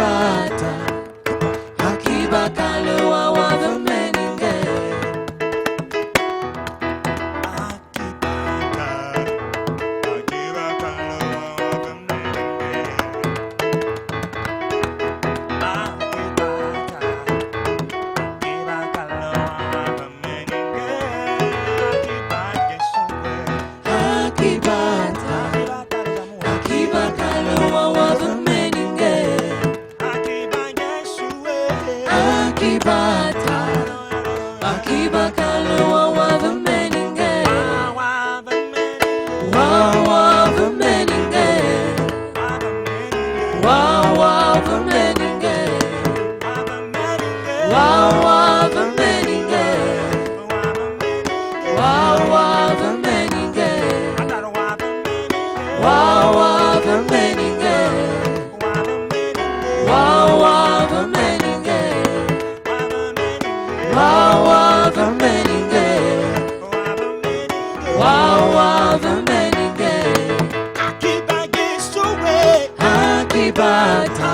Akibata, Akibakalewa wavameninge. Akibata, Akibakalewa wavameninge. Akibata, Akibakalewa wavameninge. Wavameninge. Wavameninge. Wavameninge. Wavameninge. Wavameninge. Wavameninge. Wavameninge. Wavameninge. Akibata,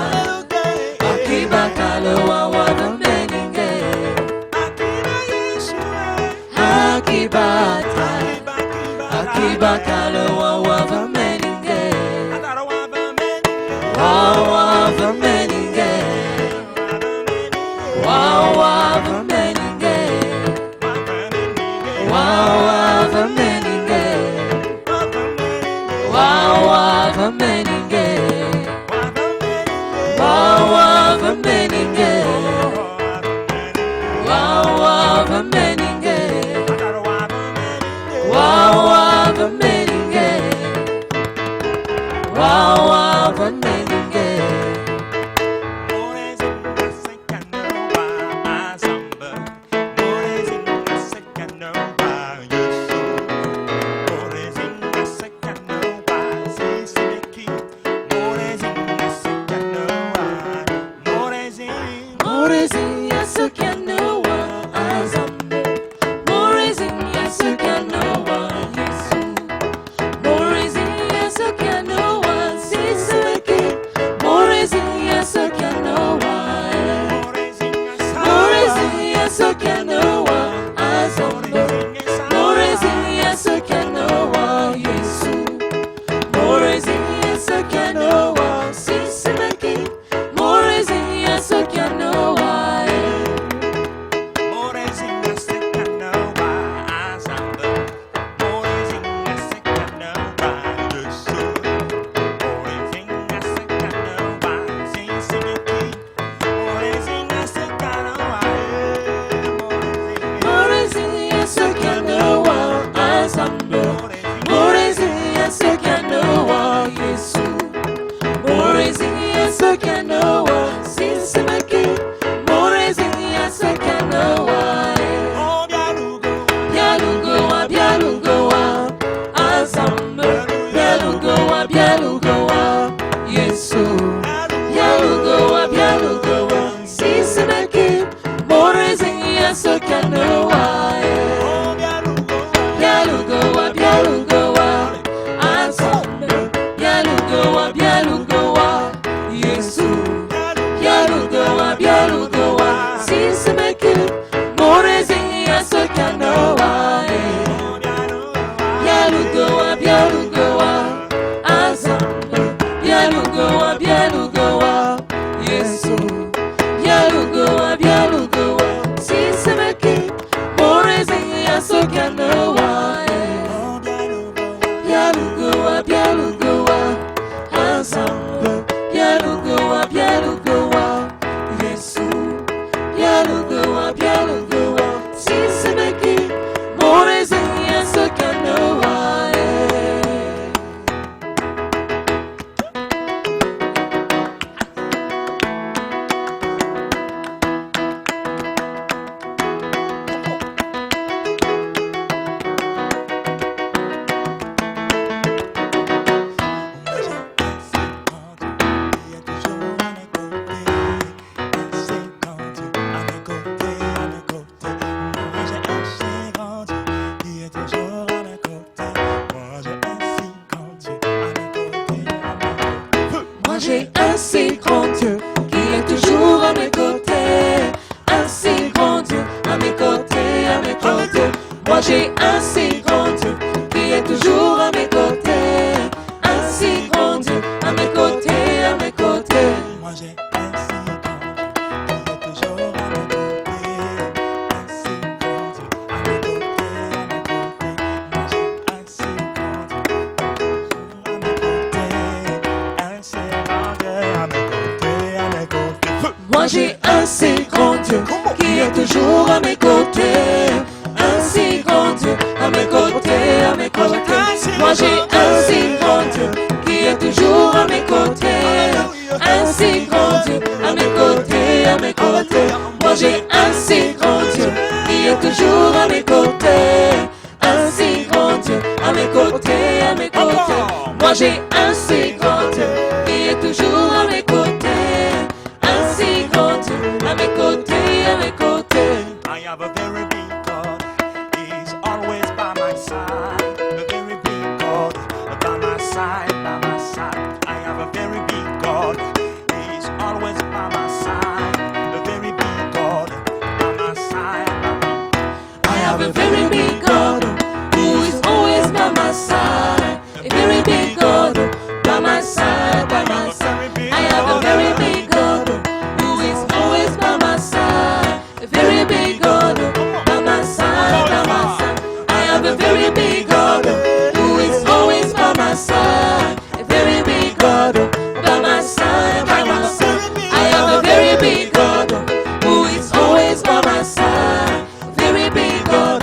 Akibakalewa wavameninge. Akibata, Akibakalewa wavameninge. Wavameninge. Wavameninge. Wavameninge. Wavameninge. Wavameninge. Wavameninge. Wavameninge. Wavameninge. Morezinha Sukanoa Azambe. Morezinha Sukanoa Yesu. Morezinha Sukanoa Sisaki. Morezinha Sukanoa. Morezinha Sukanoa Azambe. Morezinha Sukanoa Yesu. Morezinha Sukanoa Sisaki. Morezinha Sukanoa. Morezinha Sukanoa Azambe. Morezinha Sukanoa Yesu. Morezinha Sukanoa Sinsimaki. Morezinha Sukanoa. Bialugoa, Bialugoa Azambe. Bialugoa, Bialugoa Yesu. Bialugoa, Bialugoa Sinsimaki. Morezinha Sukanoa. Bialugoa, Bialugoa Azambe. Bialugoa, Bialugoa Yesu. Bialugoa, Bialugoa Sinsimaki. Morezinha Sukanoa. Bialugoa, Bialugoa Azambe. Bialugoa, Bialugoa Yesu. Bialugoa, Bialugoa Sinsimaki. Morezinha Sukanoa. Bialugoa, Bialugoa Azambe. Bialugoa, Bialugoa Yesu. Bialugoa, Bialugoa Sinsimaki. Moi j'ai un si grand Dieu qui est toujours à mes côtés. Un si grand Dieu à mes côtés, à mes côtés. Moi j'ai un si grand Dieu toujours à mes côtés. Un si grand Dieu à mes côtés, à mes côtés. Moi j'ai un si grand Dieu qui est toujours à mes côtés. Un si grand Dieu à mes côtés, à mes côtés. Moi j'ai un si grand Dieu qui est toujours à mes côtés. Un si grand Dieu à mes côtés, à mes côtés. Moi j'ai un si grand Dieu qui est toujours à mes côtés. Un si grand Dieu à mes côtés, à mes côtés. Moi j'ai un si grand Dieu qui est toujours à mes côtés. Un si grand Dieu à mes côtés, à mes côtés. I have a very big God, He's always by my side. A very big God, by my side, by my side. I have a very big God, He's always by my side. A very big God, by my side, I have a very big God who is always by my side. A very big God by my side, by my side. I have a very big God who is always by my side. A very big God by my side, by my side. I have a very big God who is always by my side. A very big God by my side, by my side. I have a very big God who is always by my side. Very big God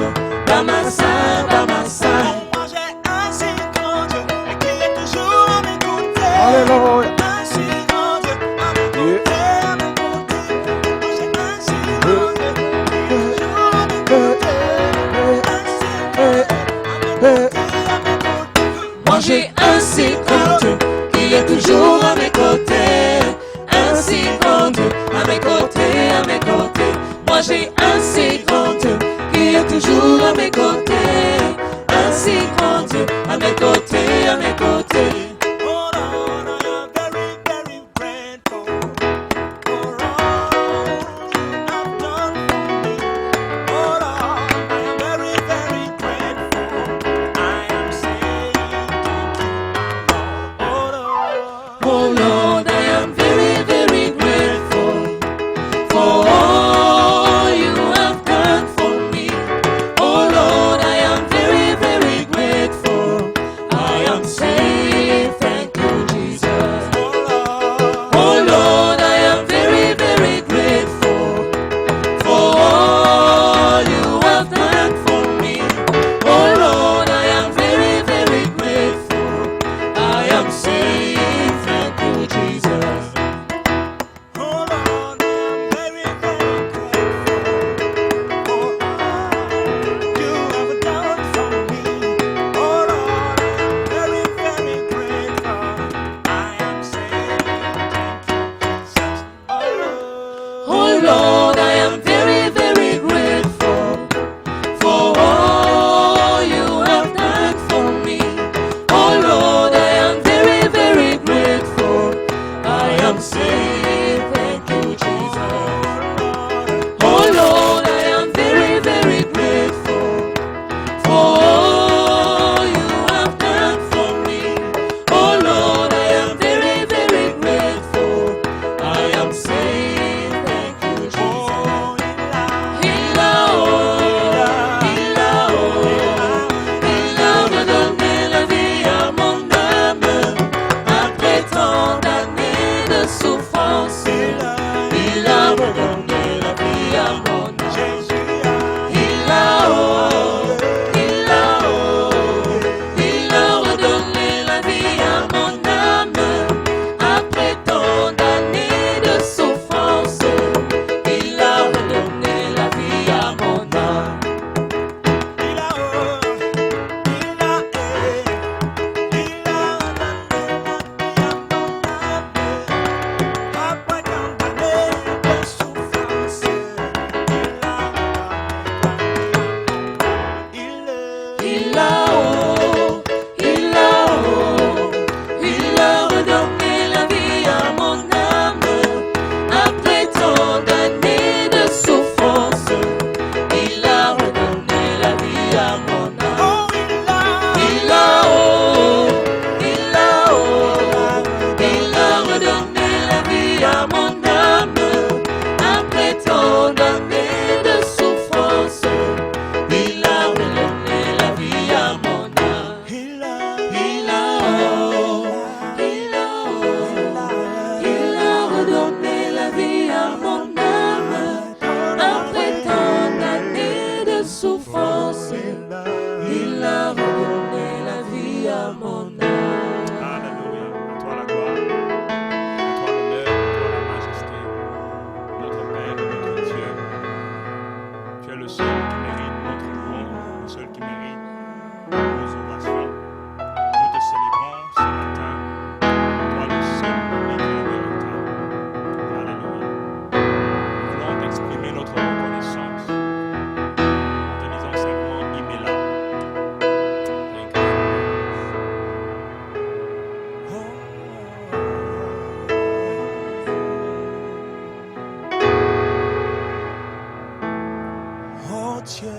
Dieu,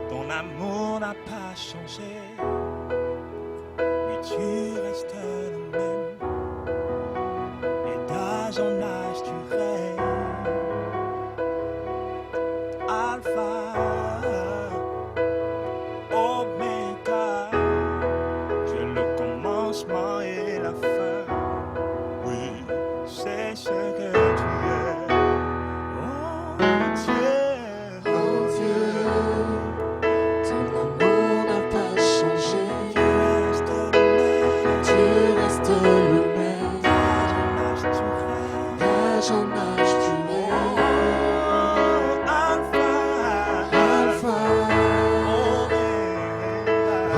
ton amour n'a pas changé. Oui, tu restes le même. Et d'âge en âge, tu règnes. Alpha, Oméga, tu es le commencement et la fin. Oui, c'est ce que tu es. Oh Dieu, Oh Dieu, ton amour n'a pas changé. tu restes le même. Tu restes le même. D'âge en âge, tu règnes. D'âge en âge, tu règnes. Oh, Alpha, Alpha,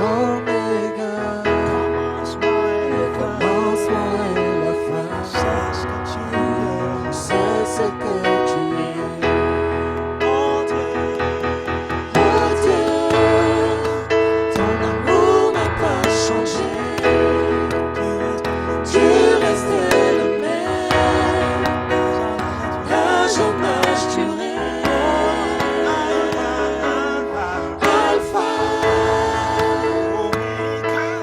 Oméga, Oméga, le commencement et la fin. commencement et la fin. C'est ce que tu es. C'est ce que tu es. Oh Dieu, Oh Dieu, ton amour n'a pas changé. Tu restes le même. D'âge en âge, tu règnes. Alpha,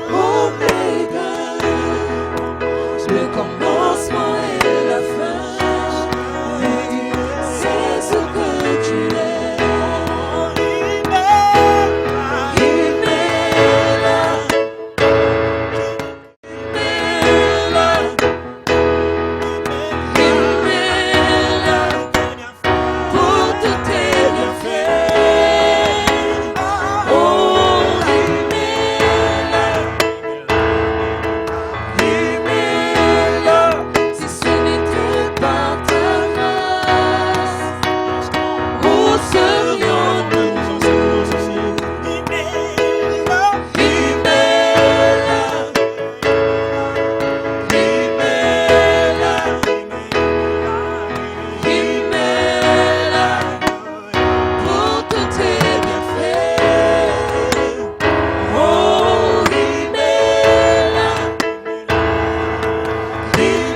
Oméga, le commencement et la fin. Oui, c'est ce que tu es. Il m'est là, pour tous tes bienfaits. Oh, il m'est là, si ce n'était pas ta grâce, où serions-nous? Il m'est là, il m'est là, pour tous tes bienfaits. Oh, il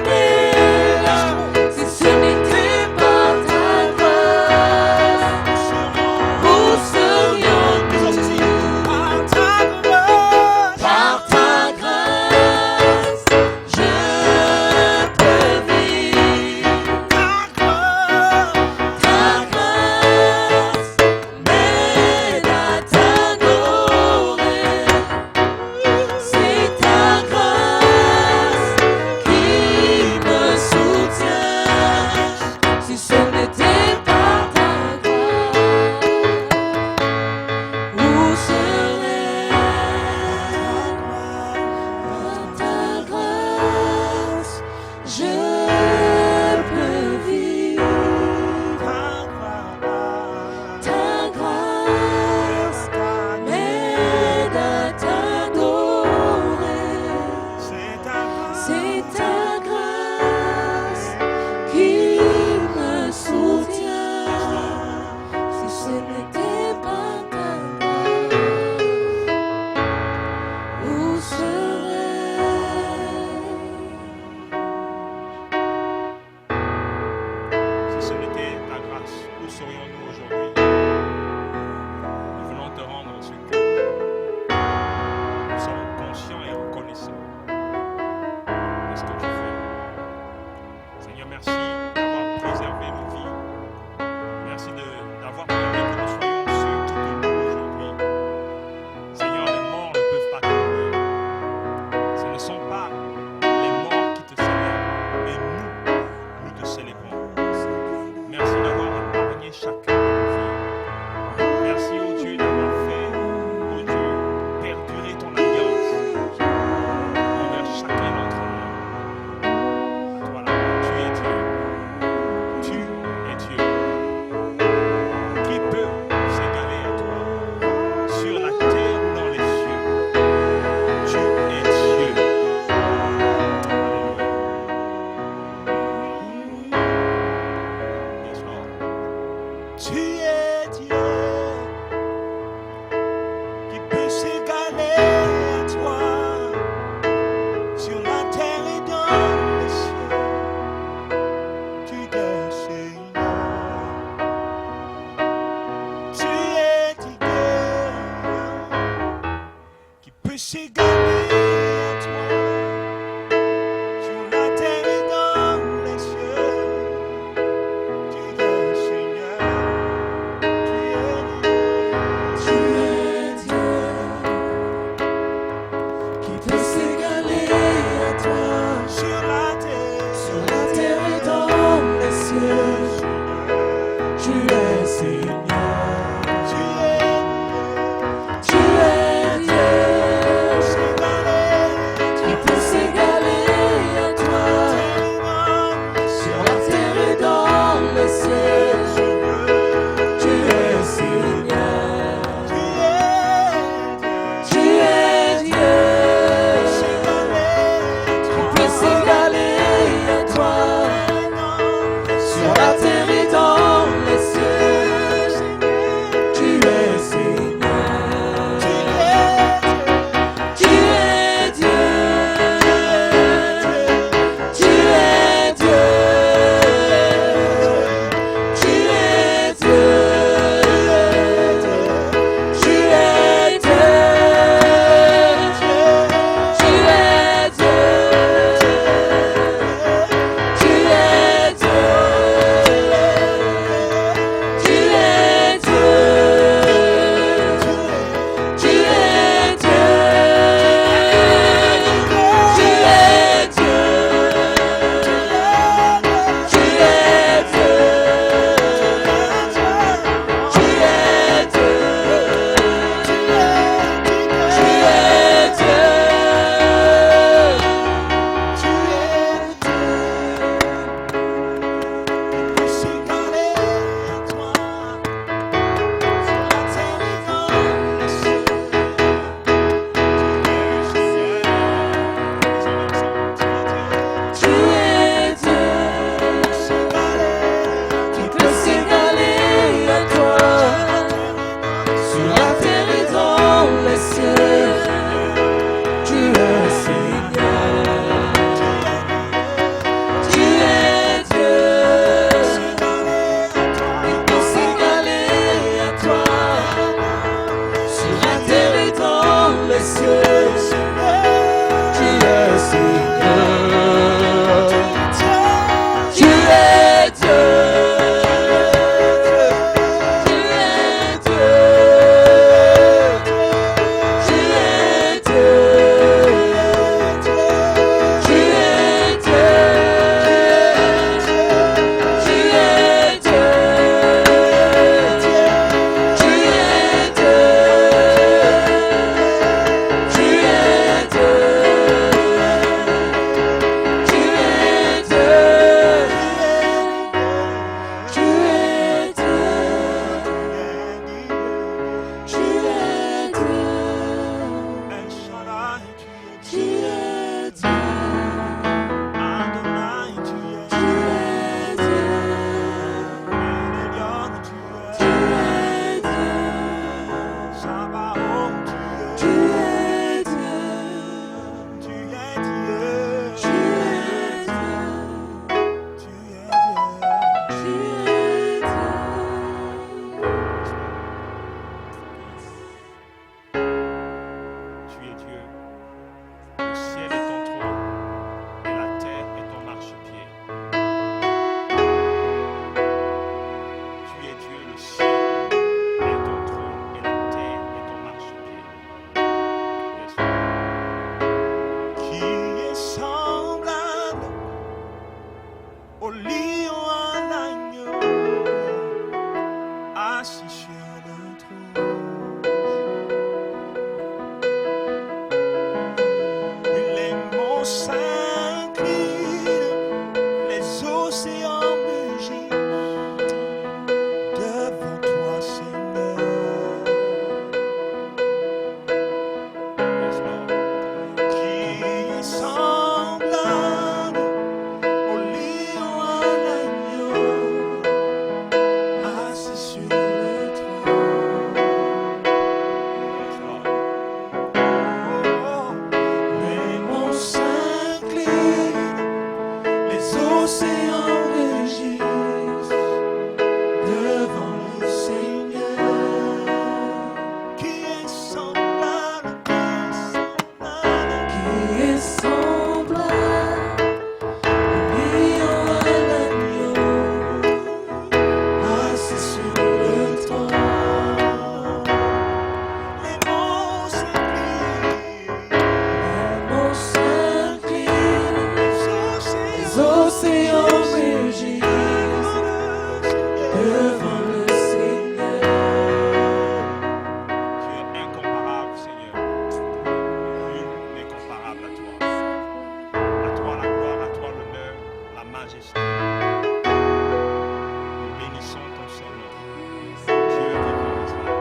m'est là, si ce n'était pas ta grâce, où serions-nous? Par ta grâce, je peux vivre. Ta grâce m'aide à t'adorer. C'est ta grâce qui me soutient. Si ce n'était pas ta grâce, où serais-je? Par ta grâce, je peux vivre. Ta grâce m'aide à t'adorer. C'est ta grâce qui me soutient. Si ce n'était pas ta grâce, où serais-je? Si ce n'était ta grâce, où serions-nous aujourd'hui? Nous voulons te rendre ce culte. Nous sommes conscients et reconnaissants de ce que tu fais. Seigneur, merci d'avoir préservé nos vies. Merci d'avoir permis que nous soyons ceux qui te louent aujourd'hui. Seigneur, les morts ne peuvent pas te louer. Ce ne sont pas les morts qui te célèbrent, mais nous te célébrons. Merci d'avoir épargné chacun de nos vies. Merci, ô Dieu, d'avoir fait, ô Dieu, perdurer ton alliance envers chacun d'entre nous. Toi, là, tu es Dieu. Tu s'égaler à toi, sur la terre et dans les cieux. Tu es Seigneur, Tu es Dieu qui peut s'égaler à toi sur la terre et dans les cieux. Tu es Seigneur, tu es Dieu qui peut s'égaler à toi sur la terre et dans les cieux. Tu es Seigneur, tu es Dieu qui peut s'égaler à toi sur la terre et dans les cieux. Tu es Seigneur, tu es Dieu, tu es Dieu, tu es Dieu, tu es Dieu, tu es Dieu, tu es Dieu, tu es Dieu, tu es Dieu, tu es Dieu, tu es Dieu, tu es Dieu, tu es Tu es Dieu qui peut s'égaler à toi sur la terre et dans les cieux. Tu es Seigneur, tu es Dieu qui peut s'égaler à toi sur la terre et dans les cieux. Tu es Seigneur, tu es Dieu, tu es Dieu, tu es Dieu, tu es Dieu, tu es Dieu, tu es Dieu, tu es Dieu, tu es Dieu. majesté. Nous bénissons ton Saint-Nom. Dieu vivant d'Israël.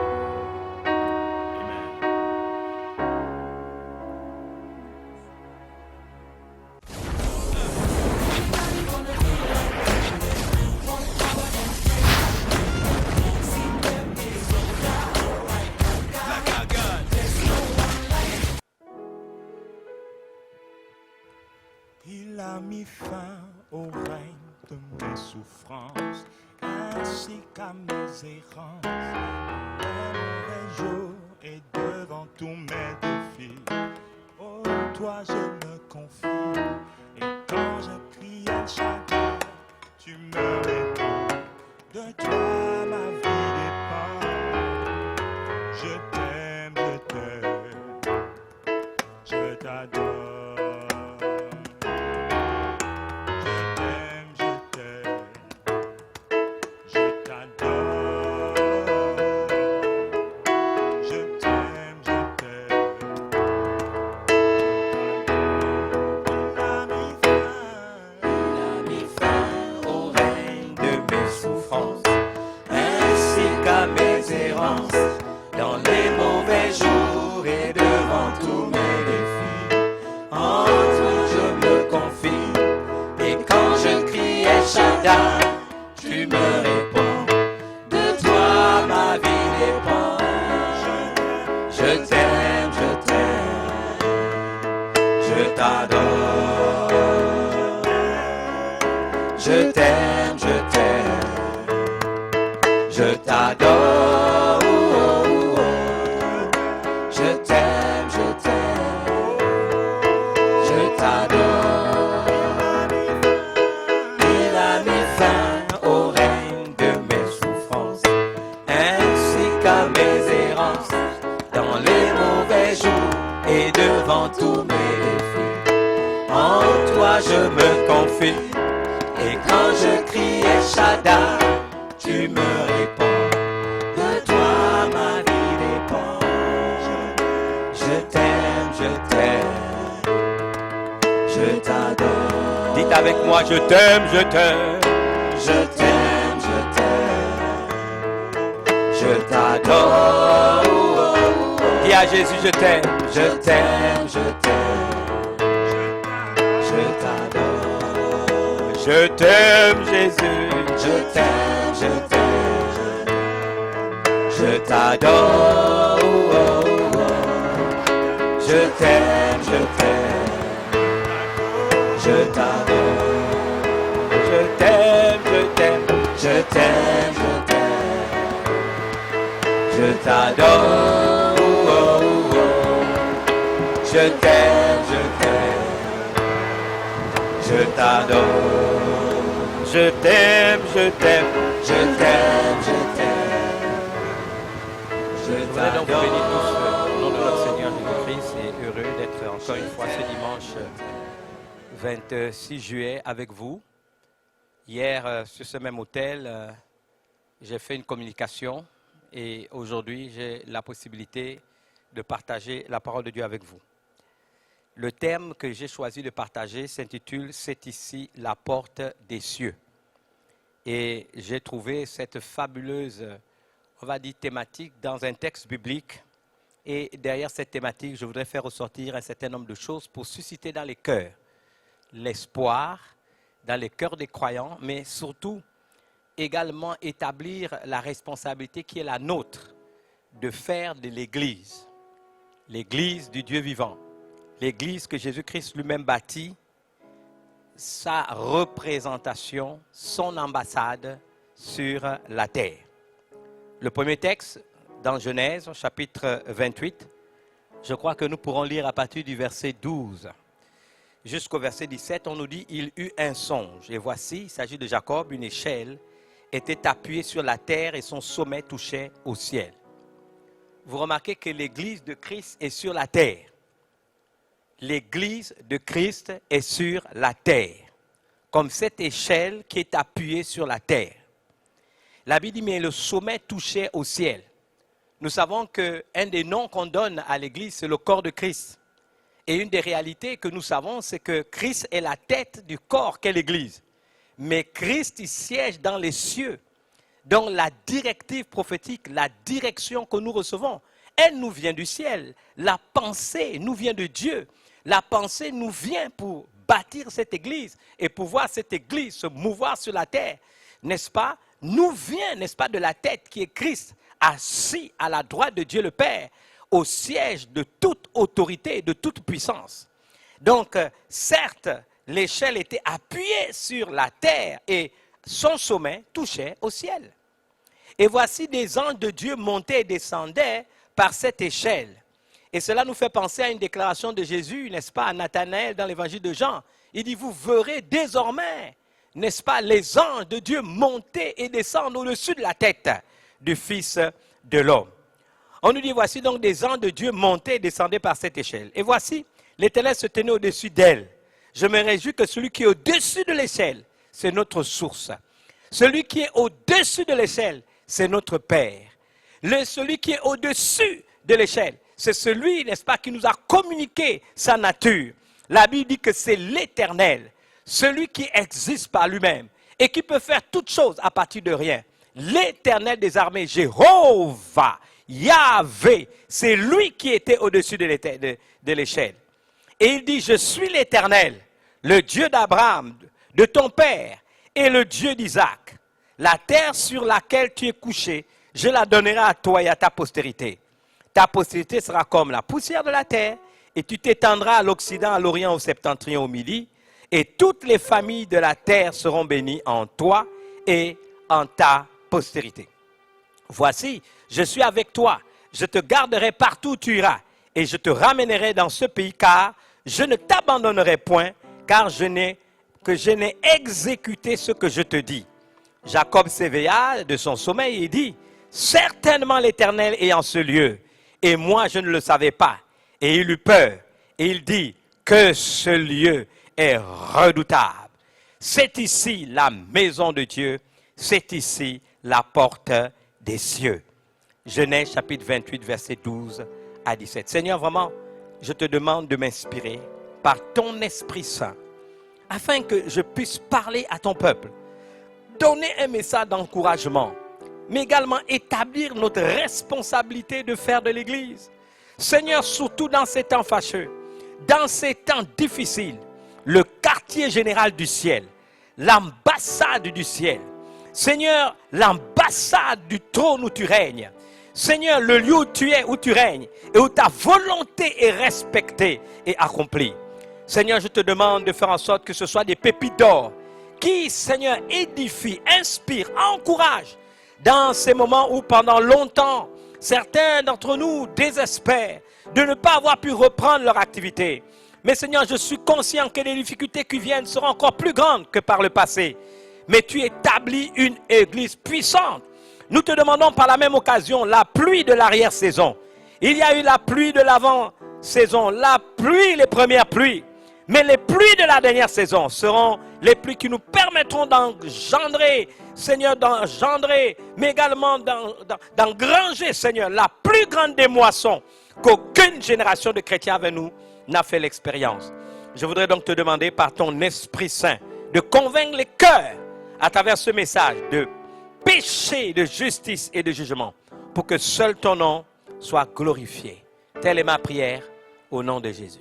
Amen. Il a mis fin au règne de mes souffrances, ainsi qu'à mes errances. Dans mes jours et devant tous mes défis, oh, toi je me confie. Et quand je crie à chacun, tu me réponds. De toi ma vie dépend. Je t'aime, je t'adore. Dans les mauvais jours et devant tous mes défis, en toi je me confie. Et quand je crie El Shaddai, tu me réponds. De toi ma vie dépend. Je t'aime, je t'adore. Je t'aime, je t'adore. Je t'aime, je t'adore. Il a mis fin au règne de mes souffrances, ainsi qu'à mes errances. Dans les mauvais jours et devant tous mes défis, en toi je me confie. Et quand je crie El Shaddai, tu me réponds. De toi ma vie dépend. Je t'aime, je t'adore. Dites avec moi, je t'aime, je t'aime. Je t'aime, je t'adore. Dis à Jésus, je t'aime. Je t'aime, je t'adore. Je t'aime, Jésus. Je t'aime, je t'adore. Je t'aime, je t'adore. Je t'aime, je t'aime. Je t'aime, je t'adore. Je t'aime, je t'adore. Je t'aime, je t'aime. Je t'aime, je Je voudrais donc vous bénir tous au nom de notre Seigneur Jésus-Christ et heureux d'être encore une fois ce dimanche 26 juillet avec vous. Hier, sur ce même hôtel, j'ai fait une communication et aujourd'hui, j'ai la possibilité de partager la parole de Dieu avec vous. Le thème que j'ai choisi de partager s'intitule « C'est ici la porte des cieux ». Et j'ai trouvé cette fabuleuse, on va dire, thématique dans un texte biblique. Et derrière cette thématique, je voudrais faire ressortir un certain nombre de choses pour susciter dans les cœurs l'espoir, dans les cœurs des croyants, mais surtout également établir la responsabilité qui est la nôtre de faire de l'Église du Dieu vivant, l'Église que Jésus-Christ lui-même bâtit, sa représentation, son ambassade sur la terre. Le premier texte, dans Genèse, chapitre 28, je crois que nous pourrons lire à partir du verset 12 jusqu'au verset 17, on nous dit « Il eut un songe, et voici, il s'agit de Jacob, une échelle était appuyée sur la terre et son sommet touchait au ciel. » Vous remarquez que l'Église de Christ est sur la terre. L'Église de Christ est sur la terre, comme cette échelle qui est appuyée sur la terre. La Bible dit, mais le sommet touchait au ciel. Nous savons qu'un des noms qu'on donne à l'Église, c'est le corps de Christ. Et une des réalités que nous savons, c'est que Christ est la tête du corps qu'est l'Église. mais Christ il siège dans les cieux. Donc la directive prophétique, la direction que nous recevons, elle nous vient du ciel. La pensée nous vient de Dieu. La pensée nous vient pour bâtir cette église et pour voir cette église se mouvoir sur la terre, n'est-ce pas? Nous vient, n'est-ce pas, de la tête qui est Christ, assis à la droite de Dieu le Père, au siège de toute autorité et de toute puissance. Donc, certes, l'échelle était appuyée sur la terre et son sommet touchait au ciel. Et voici des anges de Dieu montaient et descendaient par cette échelle. Et cela nous fait penser à une déclaration de Jésus, n'est-ce pas, à Nathanaël dans l'évangile de Jean. Il dit, vous verrez désormais, n'est-ce pas, les anges de Dieu monter et descendre au-dessus de la tête du Fils de l'homme. On nous dit, voici donc des anges de Dieu montaient et descendaient par cette échelle. Et voici, l'Éternel se tenait au-dessus d'elle. Je me réjouis que celui qui est au-dessus de l'échelle, c'est notre source. Celui qui est au-dessus de l'échelle, c'est notre Père. Celui qui est au-dessus de l'échelle, c'est celui, n'est-ce pas, qui nous a communiqué sa nature. La Bible dit que c'est l'Éternel, celui qui existe par lui-même et qui peut faire toutes choses à partir de rien. L'Éternel des armées, Jéhovah, Yahvé, c'est lui qui était au-dessus de l'échelle. Et il dit, je suis l'Éternel, le Dieu d'Abraham, de ton père, et le Dieu d'Isaac. La terre sur laquelle tu es couché, je la donnerai à toi et à ta postérité. Ta postérité sera comme la poussière de la terre, et tu t'étendras à l'Occident, à l'Orient, au Septentrion, au Midi, et toutes les familles de la terre seront bénies en toi et en ta postérité. Voici, je suis avec toi, je te garderai partout où tu iras, et je te ramènerai dans ce pays, car je ne t'abandonnerai point, car je n'ai exécuté ce que je te dis. Jacob s'éveilla de son sommeil et dit, certainement l'Éternel est en ce lieu, et moi je ne le savais pas. Et il eut peur, et il dit, que ce lieu est redoutable. C'est ici la maison de Dieu, c'est ici la porte des cieux. Genèse chapitre 28, verset 12 à 17. Seigneur, vraiment, je te demande de m'inspirer par ton Esprit Saint, afin que je puisse parler à ton peuple, donner un message d'encouragement, mais également établir notre responsabilité de faire de l'Église. Seigneur, surtout dans ces temps fâcheux, dans ces temps difficiles, le quartier général du ciel, l'ambassade du ciel, Seigneur, l'ambassade du trône où tu règnes, Seigneur, le lieu où tu es, où tu règnes, et où ta volonté est respectée et accomplie. Seigneur, je te demande de faire en sorte que ce soit des pépites d'or qui, Seigneur, édifient, inspirent, encouragent dans ces moments où pendant longtemps, certains d'entre nous désespèrent de ne pas avoir pu reprendre leur activité. Mais Seigneur, je suis conscient que les difficultés qui viennent seront encore plus grandes que par le passé. Mais tu établis une église puissante. Nous te demandons par la même occasion la pluie de l'arrière-saison. Il y a eu la pluie de l'avant-saison, la pluie, les premières pluies. Mais les pluies de la dernière saison seront les pluies qui nous permettront d'engendrer, Seigneur, mais également d'engranger, Seigneur, la plus grande des moissons qu'aucune génération de chrétiens avec nous n'a fait l'expérience. Je voudrais donc te demander par ton Esprit Saint de convaincre les cœurs à travers ce message de péché, de justice et de jugement pour que seul ton nom soit glorifié. Telle est ma prière au nom de Jésus.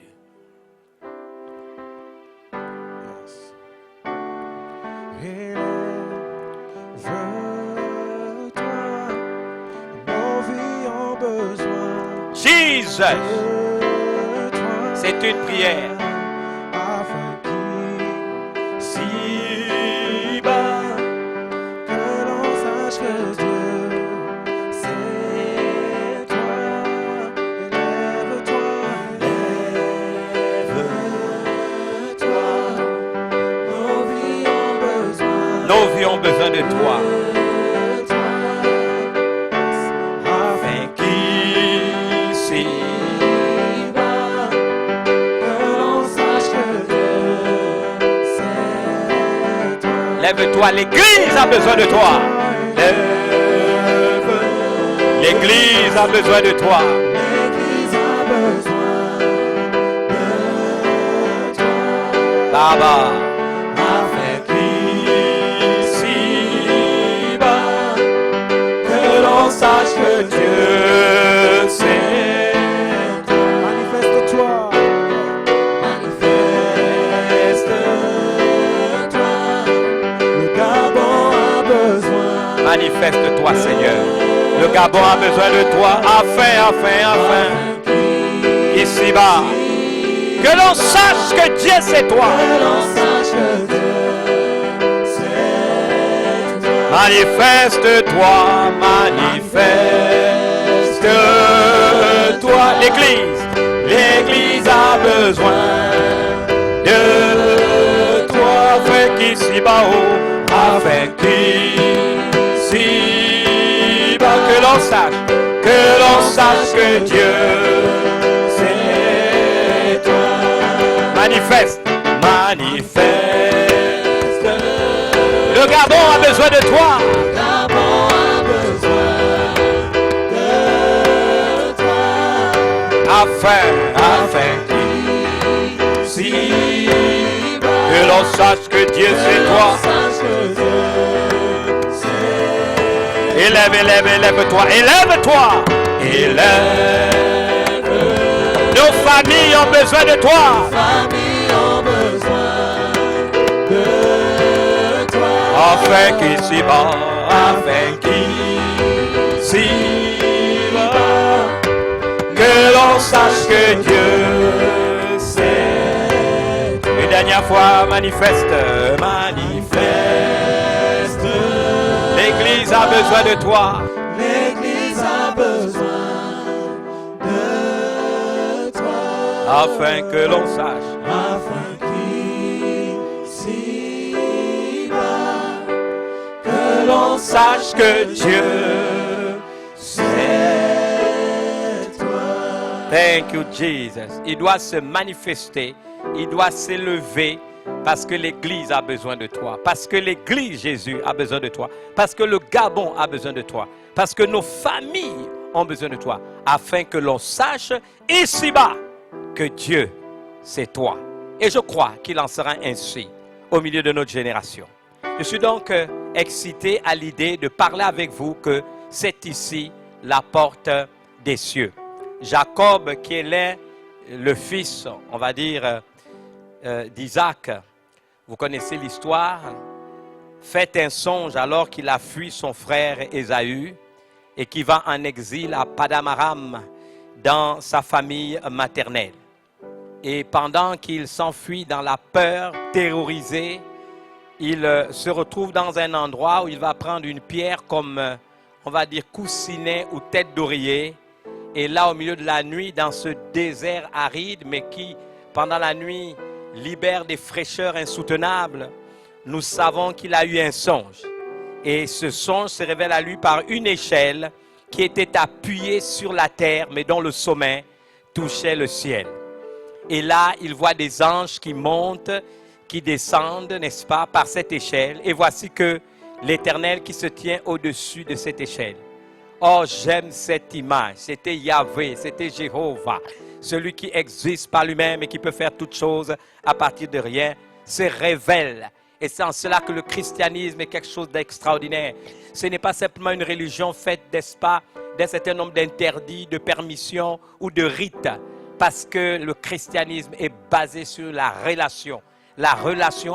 Jesus, c'est une prière. Afin qu'il s'y bat, que l'on sache que Dieu, c'est toi. Lève-toi, lève-toi. Nos vies ont besoin. Nos vies ont besoin de toi. Lève-toi, l'Église a besoin de toi. Lève. L'Église a besoin de toi. L'Église a besoin de toi. Baba. Afin qu'il besoin. Manifeste-toi, Seigneur. Le Gabon a besoin de toi, afin, ici-bas, que l'on sache que Dieu c'est toi. Que l'on sache que Dieu, c'est toi. Manifeste-toi, manifeste-toi. L'Église a besoin de toi, afin qu'ici-bas, afin qu'ici-bas, que l'on sache que Dieu, c'est toi. Manifeste. Le Gabon a besoin de toi. Gabon a besoin de toi. Afin qu'ici-bas, que l'on sache que Dieu c'est toi. Élève-toi. Nos familles ont besoin de toi. Afin qu'ici-bas, que l'on sache que Dieu c'est. Une dernière fois, manifeste. L'Église a besoin de toi. L'Église a besoin de toi. Afin que l'on sache. Afin qu'ici-bas, que l'on Sache que Dieu c'est toi. Thank you, Jesus. Il doit se manifester, il doit s'élever parce que l'Église a besoin de toi. Parce que l'Église, Jésus, a besoin de toi. Parce que le Gabon a besoin de toi. Parce que nos familles ont besoin de toi. Afin que l'on sache ici-bas que Dieu, c'est toi. Et je crois qu'il en sera ainsi au milieu de notre génération. Je suis donc excité à l'idée de parler avec vous que c'est ici la porte des cieux. Jacob, qui est le fils, on va dire, d'Isaac, vous connaissez l'histoire, fait un songe alors qu'il a fui son frère Ésaü et qui va en exil à Padamaram dans sa famille maternelle. Et pendant qu'il s'enfuit dans la peur, terrorisé, il se retrouve dans un endroit où il va prendre une pierre comme, on va dire, coussinet ou tête d'oreiller. Et là, au milieu de la nuit, dans ce désert aride, mais qui, pendant la nuit, libère des fraîcheurs insoutenables, nous savons qu'il a eu un songe. Et ce songe se révèle à lui par une échelle qui était appuyée sur la terre, mais dont le sommet touchait le ciel. Et là, il voit des anges qui montent, qui descendent, n'est-ce pas, par cette échelle. Et voici que l'Éternel qui se tient au-dessus de cette échelle. Oh, j'aime cette image. C'était Yahvé, c'était Jéhovah. Celui qui existe par lui-même et qui peut faire toutes choses à partir de rien, se révèle. Et c'est en cela que le christianisme est quelque chose d'extraordinaire. Ce n'est pas simplement une religion faite, n'est-ce pas, d'un certain nombre d'interdits, de permissions ou de rites. Parce que le christianisme est basé sur la relation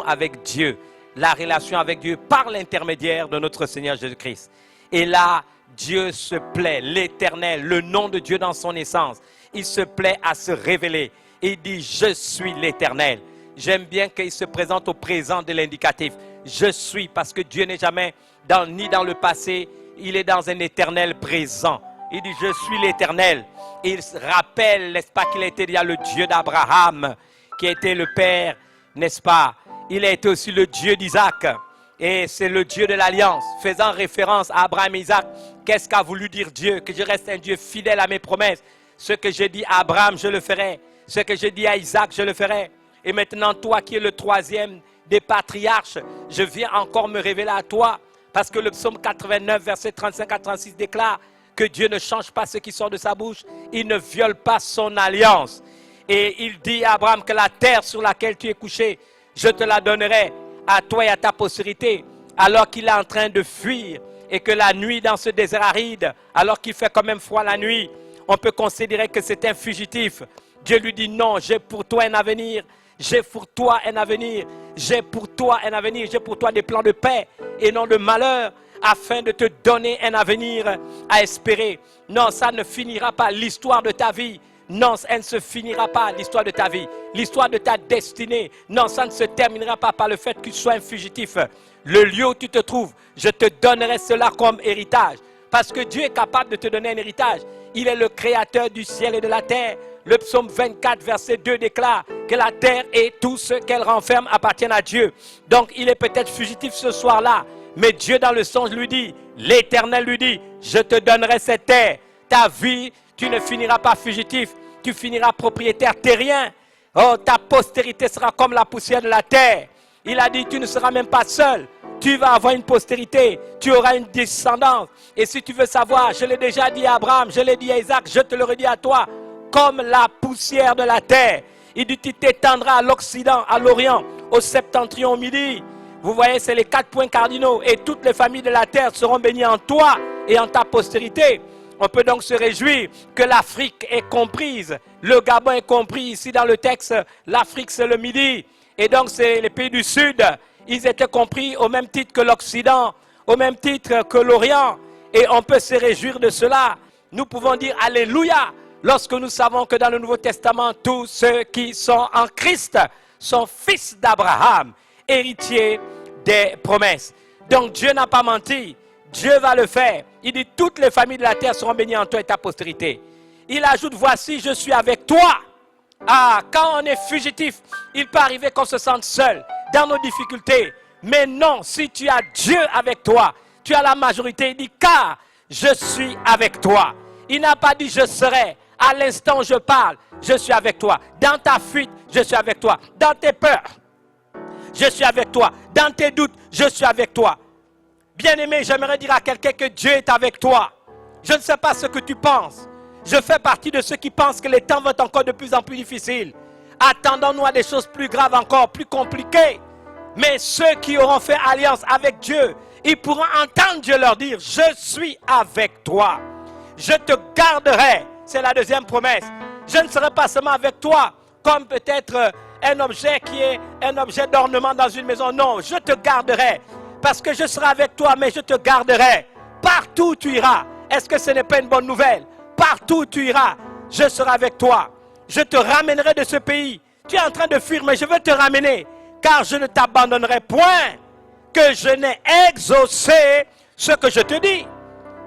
avec Dieu. La relation avec Dieu par l'intermédiaire de notre Seigneur Jésus-Christ. Et là, Dieu se plaît, l'Éternel, le nom de Dieu dans son essence. Il se plaît à se révéler. Il dit, je suis l'Éternel. J'aime bien qu'il se présente au présent de l'indicatif. Je suis, parce que Dieu n'est jamais ni dans le passé, il est dans un éternel présent. Il dit, je suis l'Éternel. Il rappelle, n'est-ce pas, qu'il a été déjà le Dieu d'Abraham, qui a été le Père, n'est-ce pas? Il a été aussi le Dieu d'Isaac. Et c'est le Dieu de l'Alliance, faisant référence à Abraham et Isaac. Qu'est-ce qu'a voulu dire Dieu? Que je reste un Dieu fidèle à mes promesses. Ce que j'ai dit à Abraham, je le ferai. Ce que j'ai dit à Isaac, je le ferai. Et maintenant, toi qui es le troisième des patriarches, je viens encore me révéler à toi. Parce que le psaume 89, verset 35 à 36 déclare que Dieu ne change pas ce qui sort de sa bouche. Il ne viole pas son alliance. Et il dit à Abraham que la terre sur laquelle tu es couché, je te la donnerai à toi et à ta postérité. Alors qu'il est en train de fuir et que la nuit dans ce désert aride, alors qu'il fait quand même froid la nuit, on peut considérer que c'est un fugitif. Dieu lui dit non, j'ai pour toi un avenir. J'ai pour toi un avenir. j'ai pour toi un avenir, j'ai pour toi des plans de paix et non de malheur, afin de te donner un avenir à espérer. Non, ça ne finira pas l'histoire de ta vie. Non, elle ne se finira pas, l'histoire de ta vie. L'histoire de ta destinée. Non, ça ne se terminera pas par le fait que tu sois un fugitif. Le lieu où tu te trouves, je te donnerai cela comme héritage. Parce que Dieu est capable de te donner un héritage. Il est le créateur du ciel et de la terre. Le psaume 24, verset 2 déclare que la terre et tout ce qu'elle renferme appartiennent à Dieu. Donc, il est peut-être fugitif ce soir-là. Mais Dieu, dans le songe, lui dit, l'Éternel lui dit, je te donnerai cette terre. Ta vie, tu ne finiras pas fugitif. Tu finiras propriétaire terrien. Oh, ta postérité sera comme la poussière de la terre. Il a dit, tu ne seras même pas seul. Tu vas avoir une postérité. Tu auras une descendance. Et si tu veux savoir, je l'ai déjà dit à Abraham, je l'ai dit à Isaac, je te le redis à toi, comme la poussière de la terre. Il dit, tu t'étendras à l'Occident, à l'Orient, au septentrion, au midi. Vous voyez, c'est les 4 points cardinaux. Et toutes les familles de la terre seront bénies en toi et en ta postérité. On peut donc se réjouir que l'Afrique est comprise. Le Gabon est compris ici dans le texte. L'Afrique, c'est le Midi. Et donc, c'est les pays du Sud. Ils étaient compris au même titre que l'Occident, au même titre que l'Orient. Et on peut se réjouir de cela. Nous pouvons dire Alléluia lorsque nous savons que dans le Nouveau Testament, tous ceux qui sont en Christ sont fils d'Abraham, héritiers des promesses. Donc, Dieu n'a pas menti. Dieu va le faire. Il dit, toutes les familles de la terre seront bénies en toi et ta postérité. Il ajoute, voici, je suis avec toi. Ah, quand on est fugitif, il peut arriver qu'on se sente seul dans nos difficultés. Mais non, si tu as Dieu avec toi, tu as la majorité. Il dit, car je suis avec toi. Il n'a pas dit, je serai. À l'instant où je parle, je suis avec toi. Dans ta fuite, je suis avec toi. Dans tes peurs, je suis avec toi. Dans tes doutes, je suis avec toi. Bien-aimé, j'aimerais dire à quelqu'un que Dieu est avec toi. Je ne sais pas ce que tu penses. Je fais partie de ceux qui pensent que les temps vont être encore de plus en plus difficiles. Attendons-nous à des choses plus graves encore, plus compliquées. Mais ceux qui auront fait alliance avec Dieu, ils pourront entendre Dieu leur dire, je suis avec toi. Je te garderai. C'est la deuxième promesse. Je ne serai pas seulement avec toi, comme peut-être un objet qui est un objet d'ornement dans une maison. Non, je te garderai. Parce que je serai avec toi, mais je te garderai. Partout où tu iras. Est-ce que ce n'est pas une bonne nouvelle? Partout où tu iras, je serai avec toi. Je te ramènerai de ce pays. Tu es en train de fuir, mais je veux te ramener. Car je ne t'abandonnerai point, que je n'ai exaucé ce que je te dis.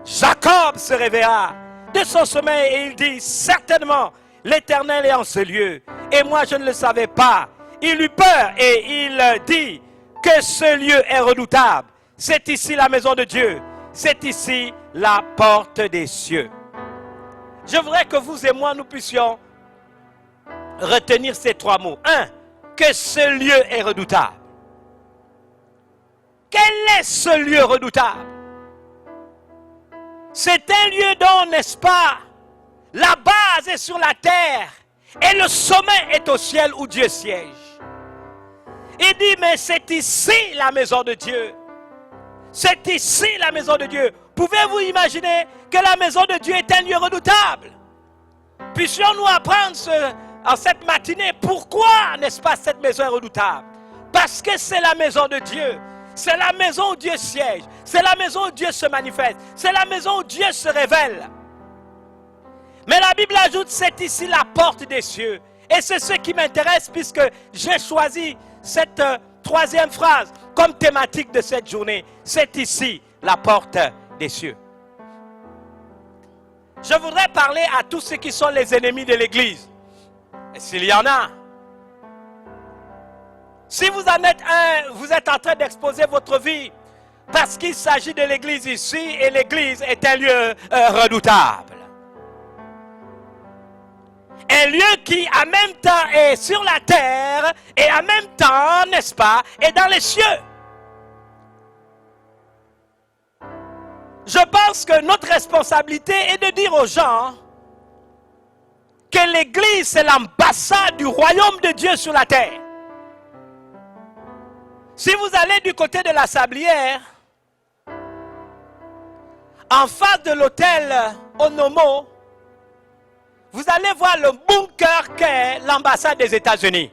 Jacob se réveilla de son sommeil et il dit, certainement, l'Éternel est en ce lieu. Et moi, je ne le savais pas. Il eut peur et il dit que ce lieu est redoutable. C'est ici la maison de Dieu. C'est ici la porte des cieux. Je voudrais que vous et moi, nous puissions retenir ces 3 mots. 1. Que ce lieu est redoutable. Quel est ce lieu redoutable? C'est un lieu dont, n'est-ce pas, la base est sur la terre et le sommet est au ciel où Dieu siège. Il dit, mais c'est ici la maison de Dieu. C'est ici la maison de Dieu. Pouvez-vous imaginer que la maison de Dieu est un lieu redoutable? Puissions-nous apprendre en cette matinée pourquoi, n'est-ce pas, cette maison est redoutable? Parce que c'est la maison de Dieu. C'est la maison où Dieu siège. C'est la maison où Dieu se manifeste. C'est la maison où Dieu se révèle. Mais la Bible ajoute, c'est ici la porte des cieux. Et c'est ce qui m'intéresse puisque j'ai choisi cette 3e phrase comme thématique de cette journée. C'est ici la porte des cieux. Je voudrais parler à tous ceux qui sont les ennemis de l'Église. Et s'il y en a, si vous en êtes un, vous êtes en train d'exposer votre vie parce qu'il s'agit de l'Église ici et l'Église est un lieu redoutable. Un lieu qui en même temps est sur la terre et en même temps, n'est-ce pas, est dans les cieux. Je pense que notre responsabilité est de dire aux gens que l'Église c'est l'ambassade du royaume de Dieu sur la terre. Si vous allez du côté de la Sablière, en face de l'hôtel Onomo, vous allez voir le bunker qu'est l'ambassade des États-Unis.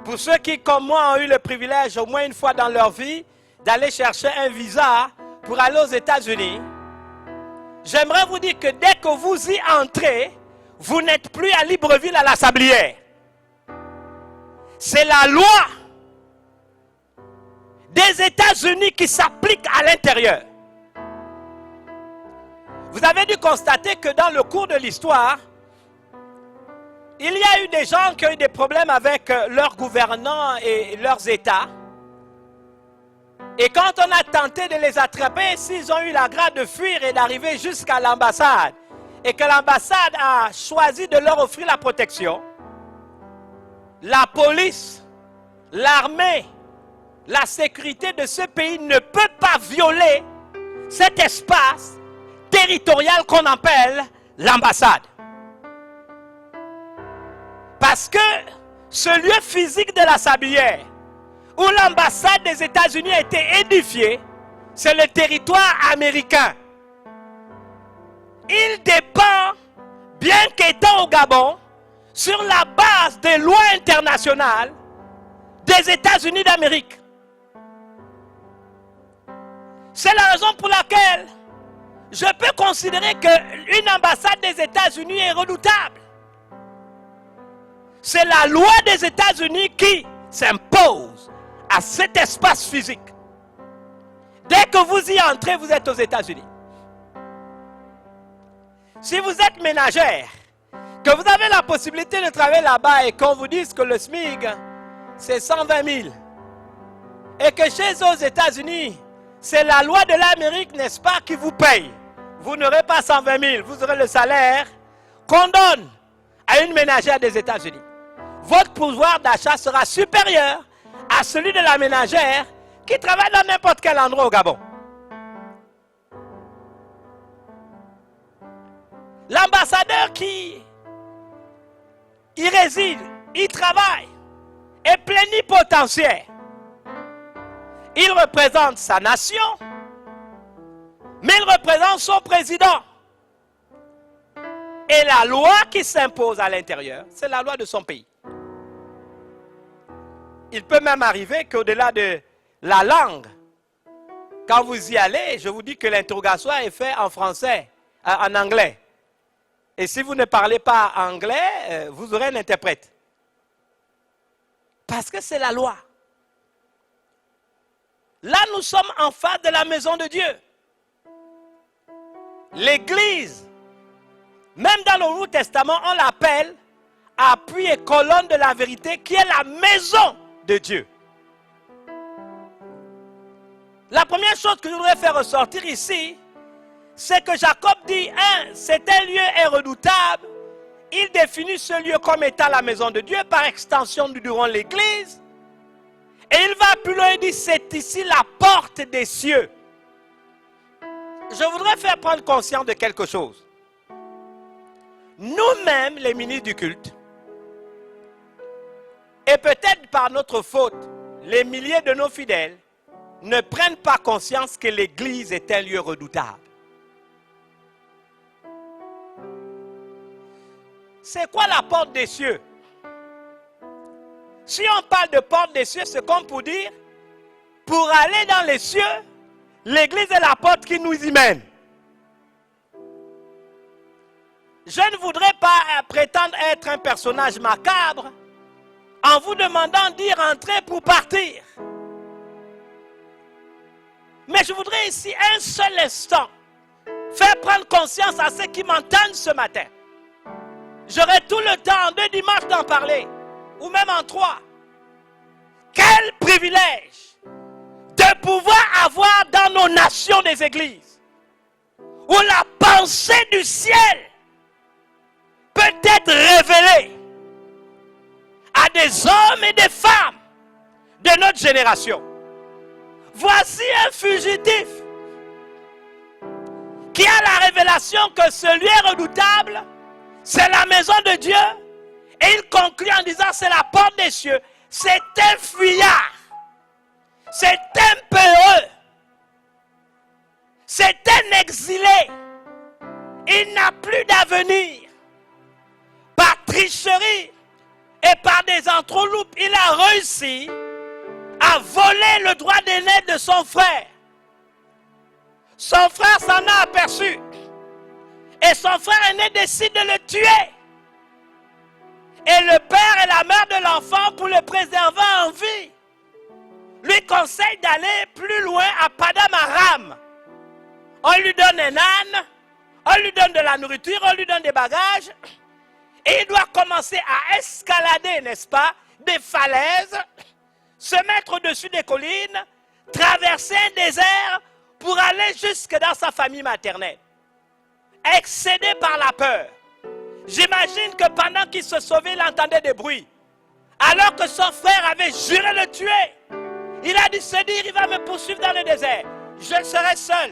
Pour ceux qui, comme moi, ont eu le privilège au moins une fois dans leur vie d'aller chercher un visa pour aller aux États-Unis, j'aimerais vous dire que dès que vous y entrez, vous n'êtes plus à Libreville à la Sablière. C'est la loi des États-Unis qui s'applique à l'intérieur. Vous avez dû constater que dans le cours de l'histoire, il y a eu des gens qui ont eu des problèmes avec leurs gouvernants et leurs États. Et quand on a tenté de les attraper, s'ils ont eu la grâce de fuir et d'arriver jusqu'à l'ambassade, et que l'ambassade a choisi de leur offrir la protection, la police, l'armée, la sécurité de ce pays ne peut pas violer cet espace territorial qu'on appelle l'ambassade. Parce que ce lieu physique de la Sablière, où l'ambassade des États-Unis a été édifiée, c'est le territoire américain. Il dépend, bien qu'étant au Gabon, sur la base des lois internationales des États-Unis d'Amérique. C'est la raison pour laquelle je peux considérer qu'une ambassade des États-Unis est redoutable. C'est la loi des États-Unis qui s'impose à cet espace physique. Dès que vous y entrez, vous êtes aux États-Unis. Si vous êtes ménagère, que vous avez la possibilité de travailler là-bas et qu'on vous dise que le SMIC, c'est 120 000, et que chez eux aux États-Unis, c'est la loi de l'Amérique, n'est-ce pas, qui vous paye. Vous n'aurez pas 120 000, vous aurez le salaire qu'on donne à une ménagère des États-Unis. Votre pouvoir d'achat sera supérieur à celui de la ménagère qui travaille dans n'importe quel endroit au Gabon. L'ambassadeur qui y réside, y travaille, est plénipotentiaire. Il représente sa nation, mais il représente son président. Et la loi qui s'impose à l'intérieur, c'est la loi de son pays. Il peut même arriver qu'au-delà de la langue, quand vous y allez, je vous dis que l'interrogatoire est fait en français, en anglais. Et si vous ne parlez pas anglais, vous aurez un interprète. Parce que c'est la loi. Là, nous sommes en face de la maison de Dieu. L'Église, même dans le Nouveau Testament, on l'appelle appui et colonne de la vérité, qui est la maison de Dieu. La première chose que je voudrais faire ressortir ici, c'est que Jacob dit, cet un lieu est redoutable. Il définit ce lieu comme étant la maison de Dieu, par extension nous dirons l'Église. Et il va plus loin et dit, c'est ici la porte des cieux. Je voudrais faire prendre conscience de quelque chose. Nous-mêmes, les ministres du culte, et peut-être par notre faute, les milliers de nos fidèles ne prennent pas conscience que l'Église est un lieu redoutable. C'est quoi la porte des cieux? Si on parle de porte des cieux, c'est comme pour dire, pour aller dans les cieux, l'Église est la porte qui nous y mène. Je ne voudrais pas prétendre être un personnage macabre en vous demandant d'y rentrer pour partir. Mais je voudrais ici un seul instant faire prendre conscience à ceux qui m'entendent ce matin. J'aurai tout le temps en 2 dimanches d'en parler, ou même en 3. Quel privilège de pouvoir avoir dans nos nations des églises où la pensée du ciel peut être révélée à des hommes et des femmes de notre génération. Voici un fugitif qui a la révélation que ce lieu est redoutable, c'est la maison de Dieu, et il conclut en disant c'est la porte des cieux. C'est un fuyard, c'est un peureux, c'est un exilé. Il n'a plus d'avenir. Par tricherie, Et par des entourloupes, il a réussi à voler le droit d'aîné de son frère. Son frère s'en a aperçu. Et son frère aîné décide de le tuer. Et le père et la mère de l'enfant, pour le préserver en vie, lui conseille d'aller plus loin à Padam Aram. On lui donne un âne, on lui donne de la nourriture, on lui donne des bagages. Et il doit commencer à escalader, n'est-ce pas, des falaises, se mettre au-dessus des collines, traverser un désert pour aller jusque dans sa famille maternelle. Excédé par la peur. J'imagine que pendant qu'il se sauvait, il entendait des bruits. Alors que son frère avait juré le tuer. Il a dû se dire, il va me poursuivre dans le désert. Je serai seul.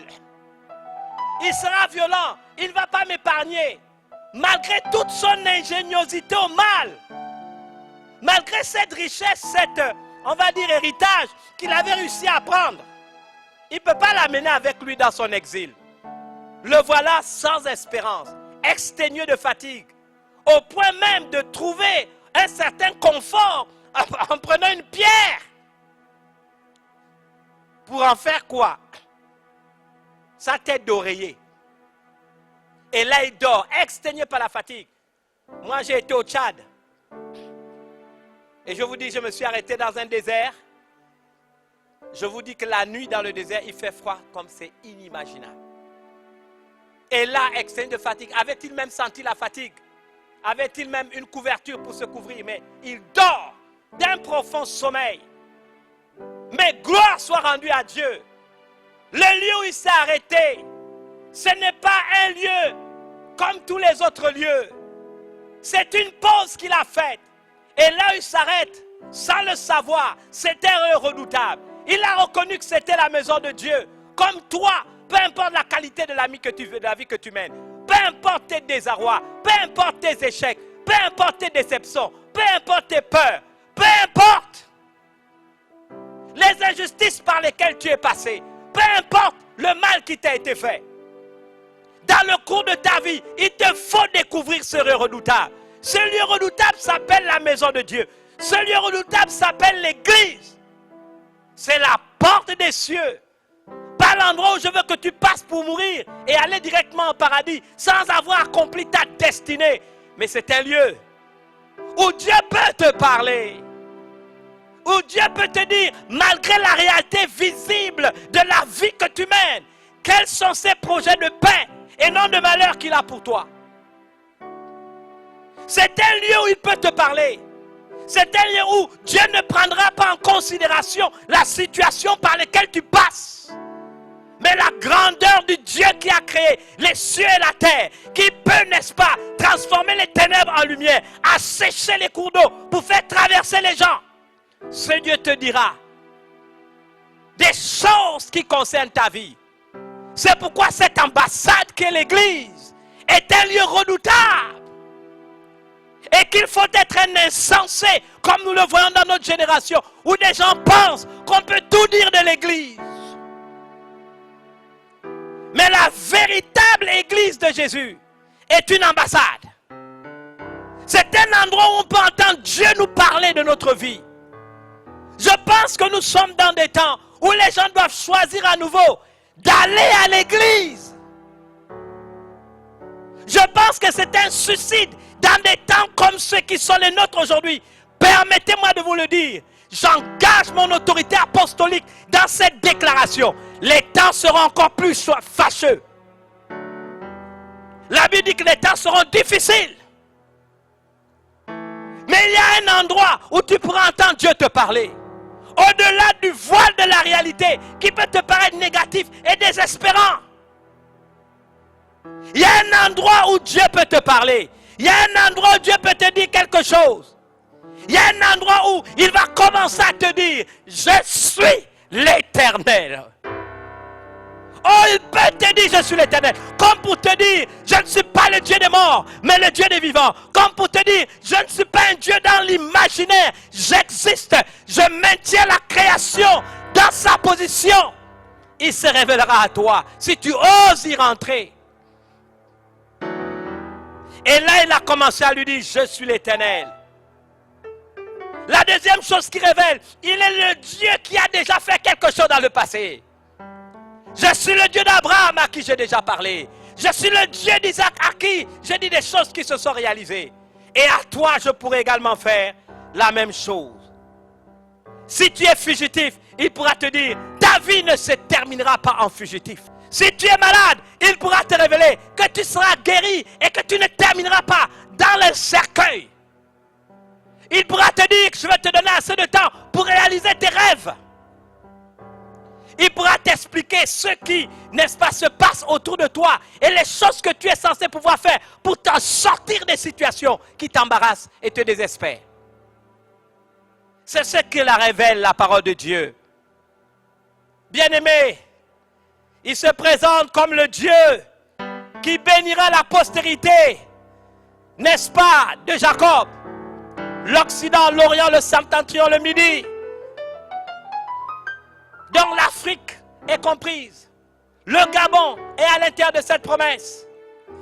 Il sera violent. Il ne va pas m'épargner. Malgré toute son ingéniosité au mal. Malgré cette richesse, on va dire, héritage qu'il avait réussi à prendre. Il ne peut pas l'amener avec lui dans son exil. Le voilà sans espérance, exténué de fatigue, au point même de trouver un certain confort en prenant une pierre. Pour en faire quoi? Sa tête d'oreiller. Et là, il dort, exténué par la fatigue. Moi, j'ai été au Tchad. Et je vous dis, je me suis arrêté dans un désert. Je vous dis que la nuit dans le désert, il fait froid comme c'est inimaginable. Et là, exténué de fatigue, avait-il même senti la fatigue? Avait-il même une couverture pour se couvrir? Mais il dort d'un profond sommeil. Mais gloire soit rendue à Dieu. Le lieu où il s'est arrêté, ce n'est pas un lieu comme tous les autres lieux. C'est une pause qu'il a faite. Et là où il s'arrête, sans le savoir, c'était un redoutable. Il a reconnu que c'était la maison de Dieu. Comme toi, peu importe la qualité de la vie que tu mènes, peu importe tes désarrois, peu importe tes échecs, peu importe tes déceptions, peu importe tes peurs, peu importe les injustices par lesquelles tu es passé, peu importe le mal qui t'a été fait. Dans le cours de ta vie, il te faut découvrir ce lieu redoutable. Ce lieu redoutable s'appelle la maison de Dieu. Ce lieu redoutable s'appelle l'église. C'est la porte des cieux. Pas l'endroit où je veux que tu passes pour mourir et aller directement au paradis sans avoir accompli ta destinée. Mais c'est un lieu où Dieu peut te parler. Où Dieu peut te dire, malgré la réalité visible de la vie que tu mènes, quels sont ses projets de paix et non de malheur qu'il a pour toi. C'est un lieu où il peut te parler. C'est un lieu où Dieu ne prendra pas en considération la situation par laquelle tu passes. Mais la grandeur du Dieu qui a créé les cieux et la terre, qui peut, n'est-ce pas, transformer les ténèbres en lumière, assécher les cours d'eau pour faire traverser les gens. Ce Dieu te dira des choses qui concernent ta vie. C'est pourquoi cette ambassade qu'est l'Église est un lieu redoutable. Et qu'il faut être un insensé, comme nous le voyons dans notre génération, où des gens pensent qu'on peut tout dire de l'Église. Mais la véritable Église de Jésus est une ambassade. C'est un endroit où on peut entendre Dieu nous parler de notre vie. Je pense que nous sommes dans des temps où les gens doivent choisir à nouveau d'aller à l'église. Je pense que c'est un suicide dans des temps comme ceux qui sont les nôtres aujourd'hui. Permettez-moi de vous le dire. J'engage mon autorité apostolique dans cette déclaration. Les temps seront encore plus fâcheux. La Bible dit que les temps seront difficiles. Mais il y a un endroit où tu pourras entendre Dieu te parler. Au-delà du voile de la réalité qui peut te paraître négatif et désespérant. Il y a un endroit où Dieu peut te parler. Il y a un endroit où Dieu peut te dire quelque chose. Il y a un endroit où il va commencer à te dire, je suis l'Éternel. Oh, il peut te dire, je suis l'Éternel. Comme pour te dire, je ne suis pas le Dieu des morts, mais le Dieu des vivants. Comme pour te dire, je ne suis pas un Dieu dans l'imaginaire. J'existe. Je maintiens la création dans sa position. Il se révélera à toi si tu oses y rentrer. Et là, il a commencé à lui dire, je suis l'Éternel. La deuxième chose qui révèle, il est le Dieu qui a déjà fait quelque chose dans le passé. Je suis le Dieu d'Abraham à qui j'ai déjà parlé. Je suis le Dieu d'Isaac à qui j'ai dit des choses qui se sont réalisées. Et à toi, je pourrais également faire la même chose. Si tu es fugitif, il pourra te dire, ta vie ne se terminera pas en fugitif. Si tu es malade, il pourra te révéler que tu seras guéri et que tu ne termineras pas dans le cercueil. Il pourra te dire que je vais te donner assez de temps pour réaliser tes rêves. Il pourra t'expliquer ce qui, n'est-ce pas, se passe autour de toi et les choses que tu es censé pouvoir faire pour t'en sortir des situations qui t'embarrassent et te désespèrent. C'est ce que la révèle la parole de Dieu. Bien-aimé, il se présente comme le Dieu qui bénira la postérité, n'est-ce pas, de Jacob. L'Occident, l'Orient, le Septentrion, le Midi, dont l'Afrique est comprise. Le Gabon est à l'intérieur de cette promesse.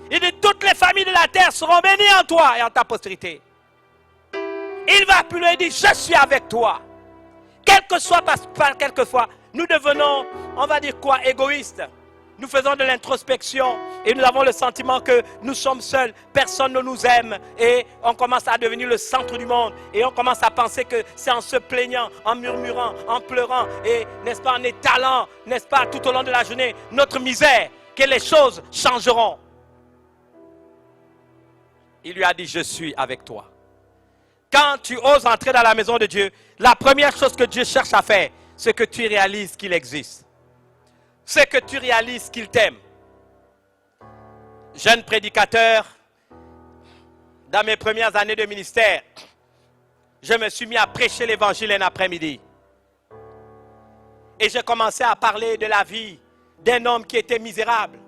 Il dit, toutes les familles de la terre seront bénies en toi et en ta postérité. Il va plus loin et dit, je suis avec toi. Quel que soit, quelquefois, nous devenons, on va dire quoi, égoïstes. Nous faisons de l'introspection et nous avons le sentiment que nous sommes seuls, personne ne nous aime et on commence à devenir le centre du monde et on commence à penser que c'est en se plaignant, en murmurant, en pleurant et n'est-ce pas en étalant, n'est-ce pas tout au long de la journée, notre misère, que les choses changeront. Il lui a dit, je suis avec toi. Quand tu oses entrer dans la maison de Dieu, la première chose que Dieu cherche à faire, c'est que tu réalises qu'il existe. C'est que tu réalises qu'il t'aime. Jeune prédicateur, dans mes premières années de ministère, je me suis mis à prêcher l'évangile un après-midi. Et j'ai commencé à parler de la vie d'un homme qui était misérable.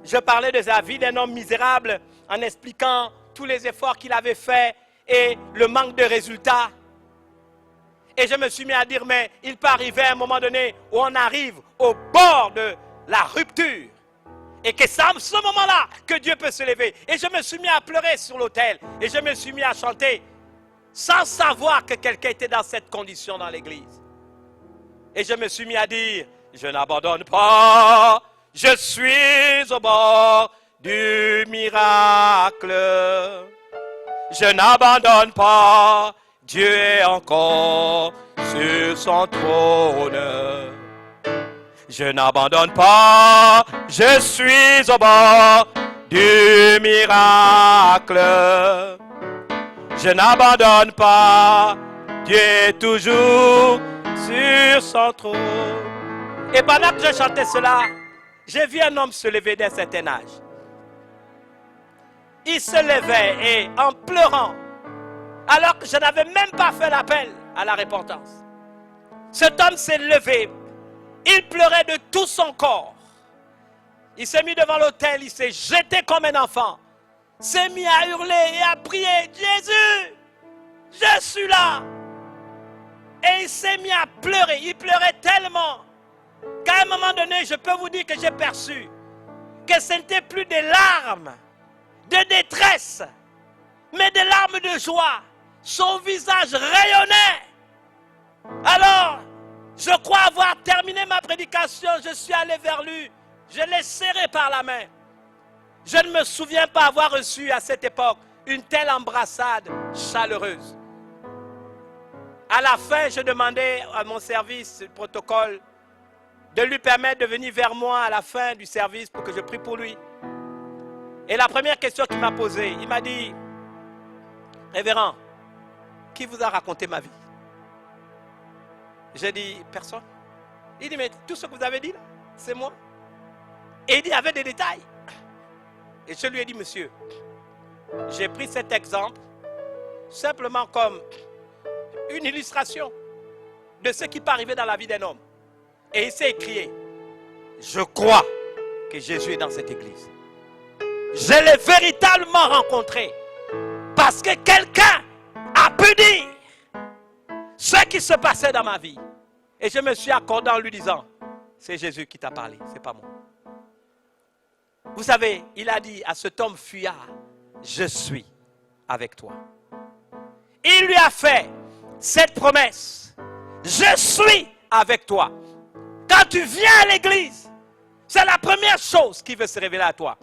Je parlais de la vie d'un homme misérable en expliquant tous les efforts qu'il avait faits et le manque de résultats. Et je me suis mis à dire, mais il peut arriver à un moment donné où on arrive au bord de la rupture. Et que c'est à ce moment-là que Dieu peut se lever. Et je me suis mis à pleurer sur l'autel. Et je me suis mis à chanter sans savoir que quelqu'un était dans cette condition dans l'église. Et je me suis mis à dire, je n'abandonne pas, je suis au bord du miracle. Je n'abandonne pas, Dieu est encore sur son trône. Je n'abandonne pas, je suis au bord du miracle. Je n'abandonne pas, Dieu est toujours sur son trône. Et pendant que je chantais cela, j'ai vu un homme se lever d'un certain âge. Il se levait et en pleurant, alors que je n'avais même pas fait l'appel à la repentance. Cet homme s'est levé, il pleurait de tout son corps. Il s'est mis devant l'autel, il s'est jeté comme un enfant, s'est mis à hurler et à prier, Jésus, je suis là. Et il s'est mis à pleurer, il pleurait tellement qu'à un moment donné, je peux vous dire que j'ai perçu que ce n'était plus des larmes de détresse, mais des larmes de joie. Son visage rayonnait. Alors, je crois avoir terminé ma prédication. Je suis allé vers lui. Je l'ai serré par la main. Je ne me souviens pas avoir reçu à cette époque une telle embrassade chaleureuse. À la fin, je demandais à mon service, le protocole, de lui permettre de venir vers moi à la fin du service pour que je prie pour lui. Et la première question qu'il m'a posée, il m'a dit, révérend, qui vous a raconté ma vie? J'ai dit, personne. Il dit, mais tout ce que vous avez dit là, c'est moi. Et il dit, il y avait des détails. Et je lui ai dit, monsieur, j'ai pris cet exemple simplement comme une illustration de ce qui peut arriver dans la vie d'un homme. Et il s'est écrié, je crois que Jésus est dans cette église. Je l'ai véritablement rencontré parce que quelqu'un a pu dire ce qui se passait dans ma vie. Et je me suis accordé en lui disant, c'est Jésus qui t'a parlé, c'est pas moi. Vous savez, il a dit à cet homme fuyard, je suis avec toi. il lui a fait cette promesse. Je suis avec toi. Quand tu viens à l'église, c'est la première chose qui veut se révéler à toi.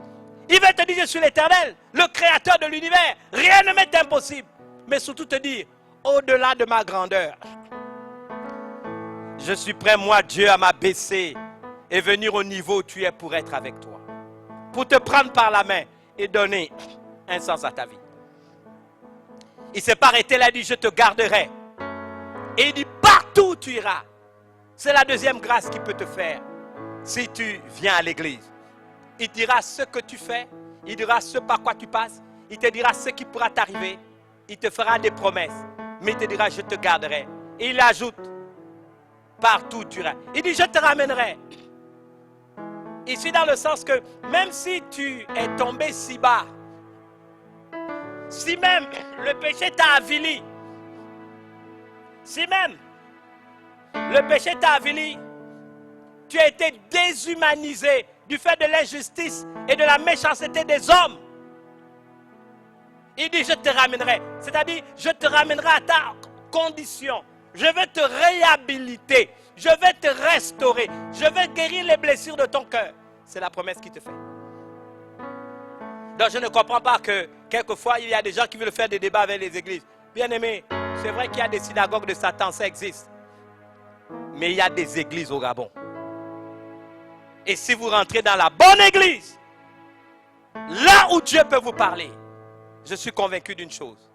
Il veut te dire, je suis l'Éternel, le créateur de l'univers. Rien ne m'est impossible. Mais surtout te dire, au-delà de ma grandeur, je suis prêt, moi, Dieu, à m'abaisser et venir au niveau où tu es pour être avec toi. Pour te prendre par la main et donner un sens à ta vie. Il ne s'est pas arrêté là, il dit, je te garderai. Et il dit, partout où tu iras. C'est la deuxième grâce qu'il peut te faire si tu viens à l'église. Il dira ce que tu fais, il dira ce par quoi tu passes, il te dira ce qui pourra t'arriver, il te fera des promesses, mais il te dira je te garderai. Et il ajoute, partout où tu iras. Il dit je te ramènerai. Ici dans le sens que même si tu es tombé si bas, si même le péché t'a avili, si même le péché t'a avili, tu as été déshumanisé du fait de l'injustice et de la méchanceté des hommes. Il dit, je te ramènerai. C'est-à-dire, je te ramènerai à ta condition. Je vais te réhabiliter. Je vais te restaurer. Je vais guérir les blessures de ton cœur. C'est la promesse qu'il te fait. Donc, je ne comprends pas que, quelquefois, il y a des gens qui veulent faire des débats avec les églises. Bien aimé, c'est vrai qu'il y a des synagogues de Satan, ça existe. Mais il y a des églises au Gabon. Et si vous rentrez dans la bonne église, là où Dieu peut vous parler, je suis convaincu d'une chose.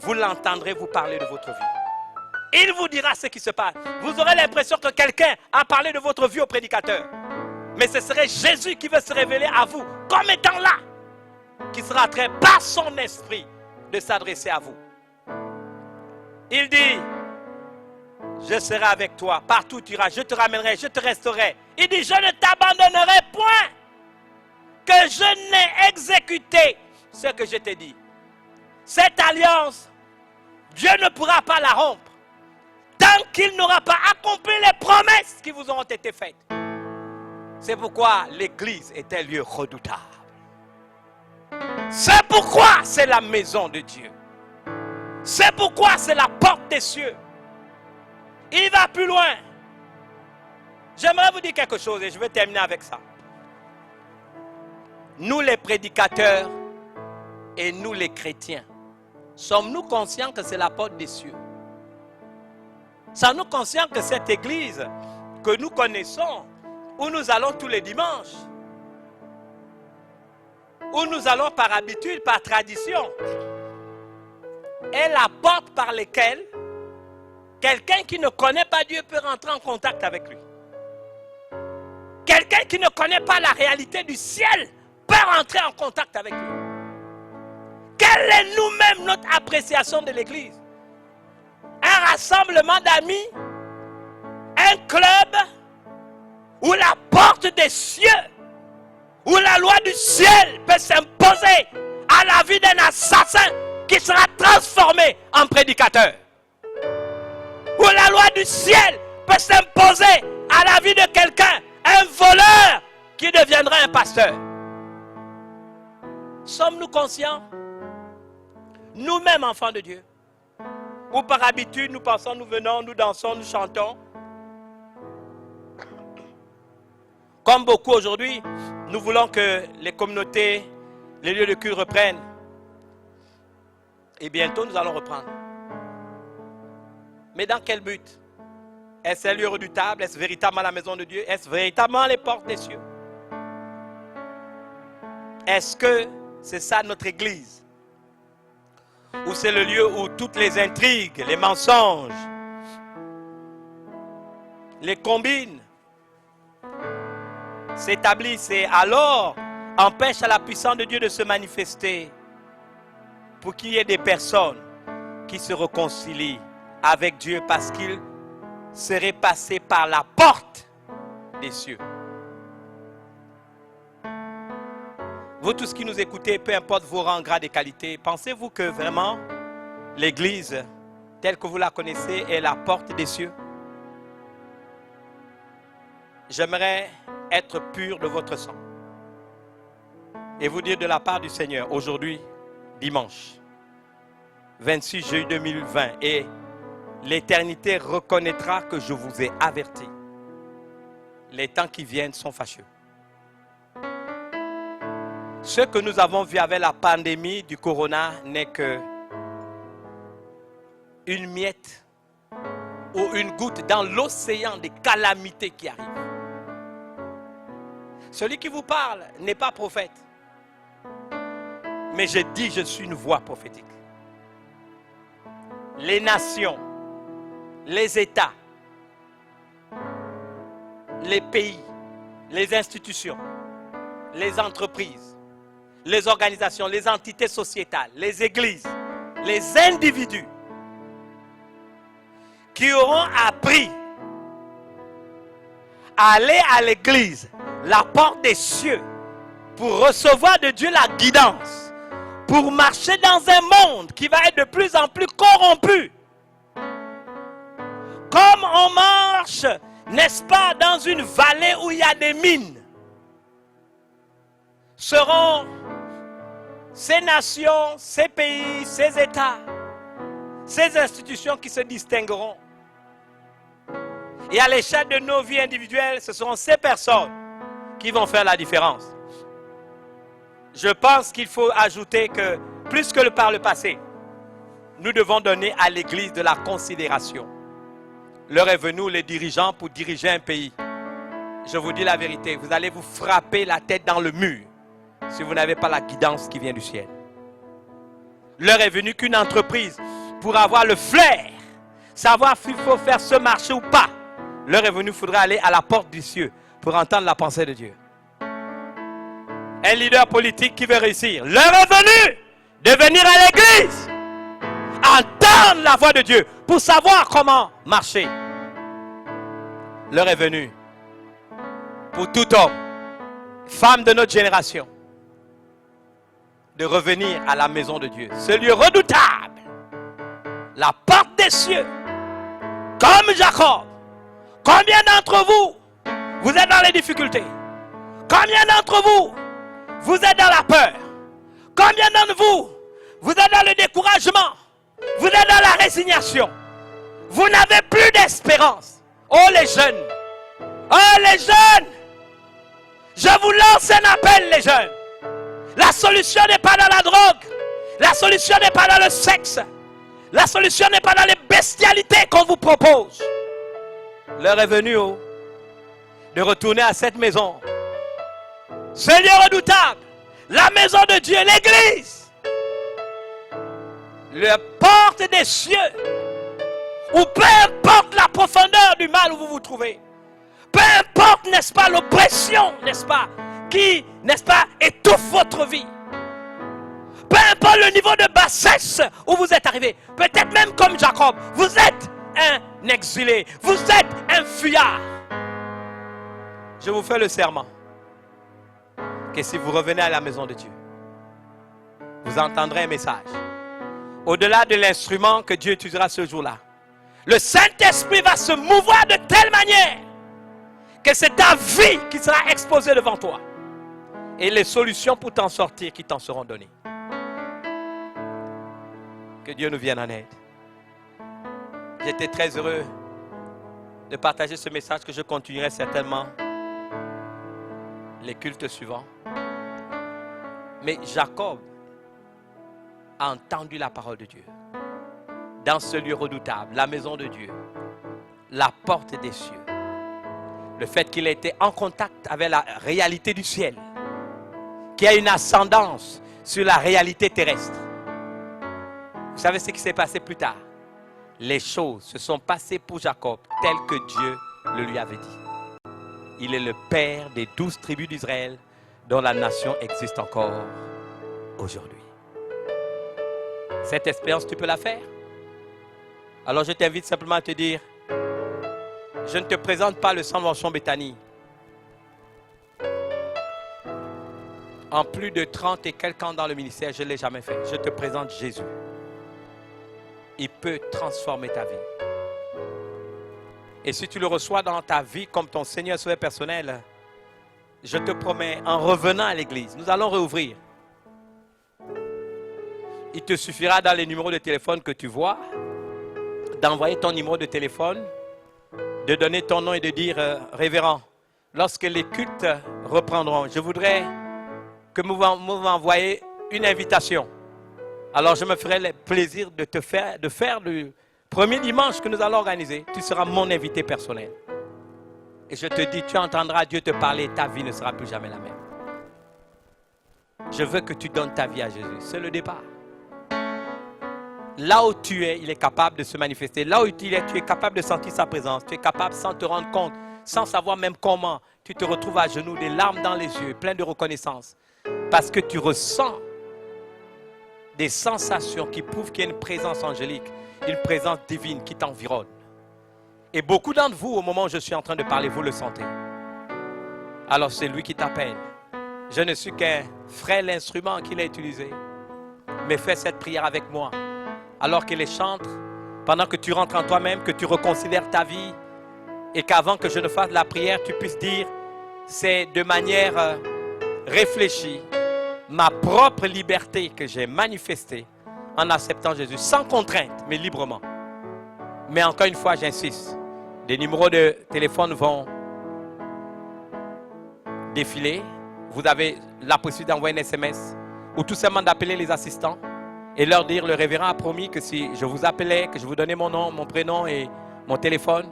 Vous l'entendrez vous parler de votre vie. Il vous dira ce qui se passe. Vous aurez l'impression que quelqu'un a parlé de votre vie au prédicateur. Mais ce serait Jésus qui veut se révéler à vous comme étant là. Qui sera en train par son esprit de s'adresser à vous. Il dit, je serai avec toi, partout où tu iras, je te ramènerai, je te restaurerai. Il dit, je ne t'abandonnerai point, que je n'ai exécuté ce que je t'ai dit. Cette alliance, Dieu ne pourra pas la rompre, tant qu'il n'aura pas accompli les promesses qui vous ont été faites. C'est pourquoi l'église est un lieu redoutable. C'est pourquoi c'est la maison de Dieu. C'est pourquoi c'est la porte des cieux. Il va plus loin. J'aimerais vous dire quelque chose et je vais terminer avec ça. Nous les prédicateurs et nous les chrétiens, sommes-nous conscients que c'est la porte des cieux? Sommes-nous conscients que cette église que nous connaissons, où nous allons tous les dimanches, où nous allons par habitude, par tradition, est la porte par laquelle quelqu'un qui ne connaît pas Dieu peut rentrer en contact avec lui. Quelqu'un qui ne connaît pas la réalité du ciel peut rentrer en contact avec lui. Quelle est nous-mêmes notre appréciation de l'église? Un rassemblement d'amis? Un club? Où la porte des cieux, où la loi du ciel peut s'imposer à la vie d'un assassin qui sera transformé en prédicateur? Où la loi du ciel peut s'imposer à la vie de quelqu'un, un voleur qui deviendra un pasteur? Sommes-nous conscients, nous-mêmes enfants de Dieu, ou par habitude nous pensons, nous venons, nous dansons, nous chantons? Comme beaucoup aujourd'hui, nous voulons que les communautés, les lieux de culte reprennent. Et bientôt nous allons reprendre. Mais dans quel but? Est-ce un lieu redoutable? Est-ce véritablement la maison de Dieu? Est-ce véritablement les portes des cieux? Est-ce que c'est ça notre église? Ou c'est le lieu où toutes les intrigues, les mensonges, les combines s'établissent et alors empêchent à la puissance de Dieu de se manifester pour qu'il y ait des personnes qui se réconcilient avec Dieu parce qu'ils seraient passés par la porte des cieux. Vous tous qui nous écoutez, peu importe vos rangs, grades et qualités, pensez-vous que vraiment l'église telle que vous la connaissez est la porte des cieux? J'aimerais être pur de votre sang et vous dire de la part du Seigneur, aujourd'hui, dimanche, 26 juillet 2020. Et l'éternité reconnaîtra que je vous ai averti. Les temps qui viennent sont fâcheux. Ce que nous avons vu avec la pandémie du corona n'est que une miette ou une goutte dans l'océan des calamités qui arrivent. Celui qui vous parle n'est pas prophète. Mais je dis, je suis une voix prophétique. Les nations, les États, les pays, les institutions, les entreprises, les organisations, les entités sociétales, les églises, les individus qui auront appris à aller à l'église, la porte des cieux, pour recevoir de Dieu la guidance, pour marcher dans un monde qui va être de plus en plus corrompu. Comme on marche, n'est-ce pas, dans une vallée où il y a des mines, seront ces nations, ces pays, ces États, ces institutions qui se distingueront. Et à l'échelle de nos vies individuelles, ce seront ces personnes qui vont faire la différence. Je pense qu'il faut ajouter que, plus que par le passé, nous devons donner à l'Église de la considération. L'heure est venue, les dirigeants, pour diriger un pays. Je vous dis la vérité, vous allez vous frapper la tête dans le mur si vous n'avez pas la guidance qui vient du ciel. L'heure est venue qu'une entreprise, pour avoir le flair, savoir s'il faut faire ce marché ou pas, l'heure est venue, il faudra aller à la porte du ciel pour entendre la pensée de Dieu. Un leader politique qui veut réussir, l'heure est venue de venir à l'église, entendre la voix de Dieu pour savoir comment marcher. L'heure est venue pour tout homme, femme de notre génération, de revenir à la maison de Dieu, ce lieu redoutable, la porte des cieux, comme Jacob. Combien d'entre vous, vous êtes dans les difficultés? Combien d'entre vous, vous êtes dans la peur? Combien d'entre vous, vous êtes dans le découragement? Vous êtes dans la résignation? Vous n'avez plus d'espérance. Oh les jeunes! Oh les jeunes! Je vous lance un appel, les jeunes. La solution n'est pas dans la drogue. La solution n'est pas dans le sexe. La solution n'est pas dans les bestialités qu'on vous propose. L'heure est venue de retourner à cette maison. Ce lieu redoutable, la maison de Dieu, l'église. La porte des cieux, où peu importe la profondeur du mal où vous vous trouvez, peu importe, n'est-ce pas, l'oppression, n'est-ce pas, qui, n'est-ce pas, étouffe votre vie. Peu importe le niveau de bassesse où vous êtes arrivé, peut-être même comme Jacob, vous êtes un exilé, vous êtes un fuyard. Je vous fais le serment que si vous revenez à la maison de Dieu, vous entendrez un message. Au-delà de l'instrument que Dieu utilisera ce jour-là, le Saint-Esprit va se mouvoir de telle manière que c'est ta vie qui sera exposée devant toi. Et les solutions pour t'en sortir qui t'en seront données. Que Dieu nous vienne en aide. J'étais très heureux de partager ce message que je continuerai certainement les cultes suivants. Mais Jacob a entendu la parole de Dieu. Dans ce lieu redoutable, la maison de Dieu, la porte des cieux. Le fait qu'il ait été en contact avec la réalité du ciel, qui a une ascendance sur la réalité terrestre. Vous savez ce qui s'est passé plus tard? Les choses se sont passées pour Jacob telles que Dieu le lui avait dit. Il est le père des 12 tribus d'Israël dont la nation existe encore aujourd'hui. Cette expérience, tu peux la faire? Alors je t'invite simplement à te dire, je ne te présente pas le centre Manchon Béthanie. En plus de 30 et quelques ans dans le ministère, je ne l'ai jamais fait. Je te présente Jésus. Il peut transformer ta vie. Et si tu le reçois dans ta vie comme ton Seigneur et Sauveur personnel, je te promets, en revenant à l'église, nous allons réouvrir. il te suffira dans les numéros de téléphone que tu vois, d'envoyer ton numéro de téléphone, de donner ton nom et de dire révérend, lorsque les cultes reprendront, je voudrais que vous m'envoyez une invitation. Alors je me ferai le plaisir de faire le premier dimanche que nous allons organiser. Tu seras mon invité personnel. Et je te dis, tu entendras Dieu te parler, ta vie ne sera plus jamais la même. Je veux que tu donnes ta vie à Jésus. C'est le départ. Là où tu es, il est capable de se manifester. Là où tu es capable de sentir sa présence. Tu es capable sans te rendre compte, sans savoir même comment. Tu te retrouves à genoux, des larmes dans les yeux, plein de reconnaissance. Parce que tu ressens des sensations qui prouvent qu'il y a une présence angélique, une présence divine qui t'environne. Et beaucoup d'entre vous, au moment où je suis en train de parler, vous le sentez. Alors c'est lui qui t'appelle. Je ne suis qu'un frêle instrument qu'il a utilisé. Mais fais cette prière avec moi. Alors qu'il les chante, pendant que tu rentres en toi-même, que tu reconsidères ta vie, et qu'avant que je ne fasse la prière, tu puisses dire, c'est de manière réfléchie, ma propre liberté que j'ai manifestée en acceptant Jésus, sans contrainte, mais librement. Mais encore une fois, j'insiste, des numéros de téléphone vont défiler. Vous avez la possibilité d'envoyer un SMS ou tout simplement d'appeler les assistants et leur dire, le révérend a promis que si je vous appelais, que je vous donnais mon nom, mon prénom et mon téléphone,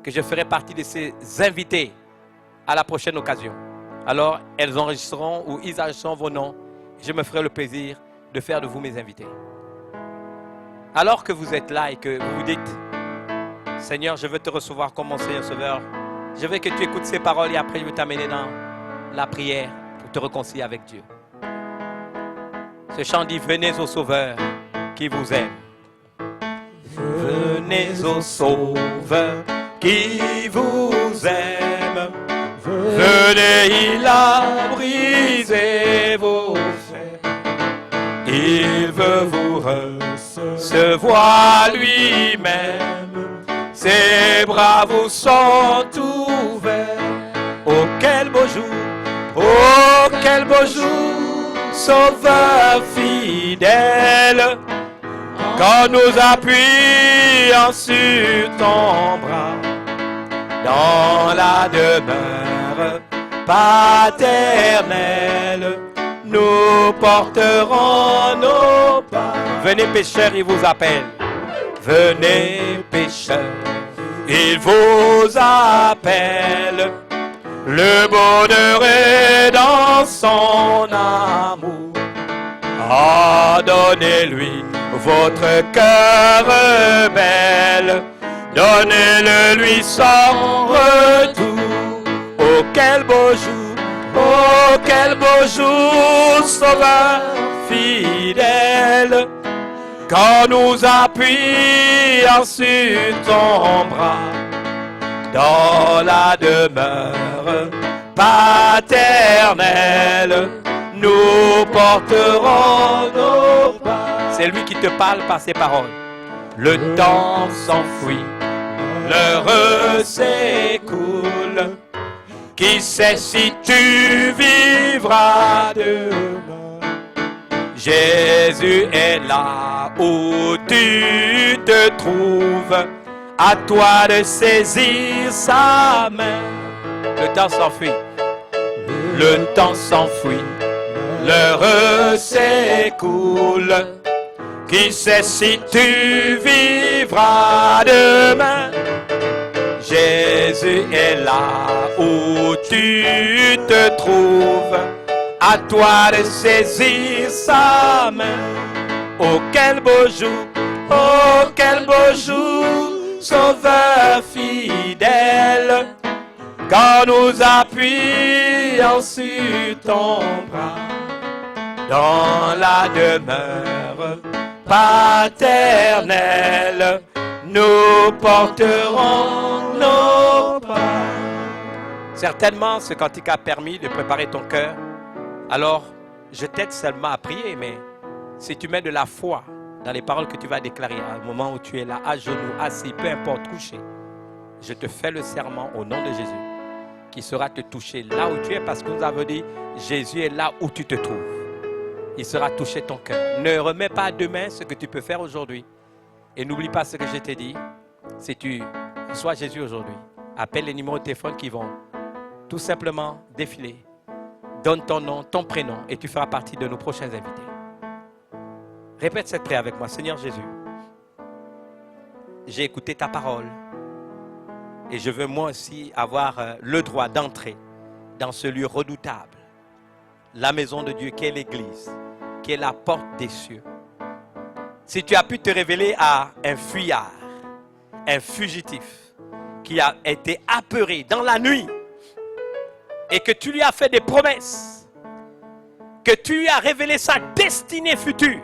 que je ferai partie de ces invités à la prochaine occasion. Alors, elles enregistreront ou ils enregistreront vos noms. Je me ferai le plaisir de faire de vous mes invités. Alors que vous êtes là et que vous vous dites, Seigneur, je veux te recevoir comme mon Seigneur Sauveur, je veux que tu écoutes ces paroles et après je vais t'amener dans la prière pour te réconcilier avec Dieu. Ce chant dit, venez au Sauveur qui vous aime. Venez au Sauveur qui vous aime. Venez, il a brisé vos chaînes. Il veut vous recevoir lui-même. Ses bras vous sont ouverts. Oh, quel beau jour! Oh, quel beau jour! Sauveur fidèle, quand nous appuyons sur ton bras, dans la demeure paternelle, nous porterons nos pas. Venez pécheurs, il vous appelle. Venez pécheurs, il vous appelle. Le bonheur est dans son amour. Ah, donnez-lui votre cœur rebelle. Donnez-le lui sans retour. Oh, quel beau jour! Oh, quel beau jour, Sauveur fidèle, quand nous appuyons sur ton bras, dans la demeure paternelle, nous porterons nos pas. C'est lui qui te parle par ses paroles. Le temps s'enfuit, l'heure s'écoule. Qui sait si tu vivras demain? Jésus est là où tu te trouves. À toi de saisir sa main. Le temps s'enfuit. Le temps s'enfuit. L'heure s'écoule. Qui sait si tu vivras demain? Jésus est là où tu te trouves. À toi de saisir sa main. Oh, quel beau jour! Oh, quel beau jour! Sauveur fidèle, quand nous appuyons sur ton bras, dans la demeure paternelle, nous porterons nos pas. Certainement, ce cantique a permis de préparer ton cœur. Alors, je t'aide seulement à prier, mais si tu mets de la foi dans les paroles que tu vas déclarer à un moment où tu es là, à genoux, assis, peu importe, couché, je te fais le serment au nom de Jésus qui sera te toucher là où tu es, parce que nous avons dit, Jésus est là où tu te trouves. il sera touché ton cœur. Ne remets pas à demain ce que tu peux faire aujourd'hui. Et n'oublie pas ce que je t'ai dit. Si tu reçois Jésus aujourd'hui, appelle les numéros de téléphone qui vont tout simplement défiler. Donne ton nom, ton prénom et tu feras partie de nos prochains invités. Répète cette prière avec moi. Seigneur Jésus, j'ai écouté ta parole et je veux moi aussi avoir le droit d'entrer dans ce lieu redoutable, la maison de Dieu qui est l'Église, qui est la porte des cieux. Si tu as pu te révéler à un fuyard, un fugitif qui a été apeuré dans la nuit et que tu lui as fait des promesses, que tu lui as révélé sa destinée future,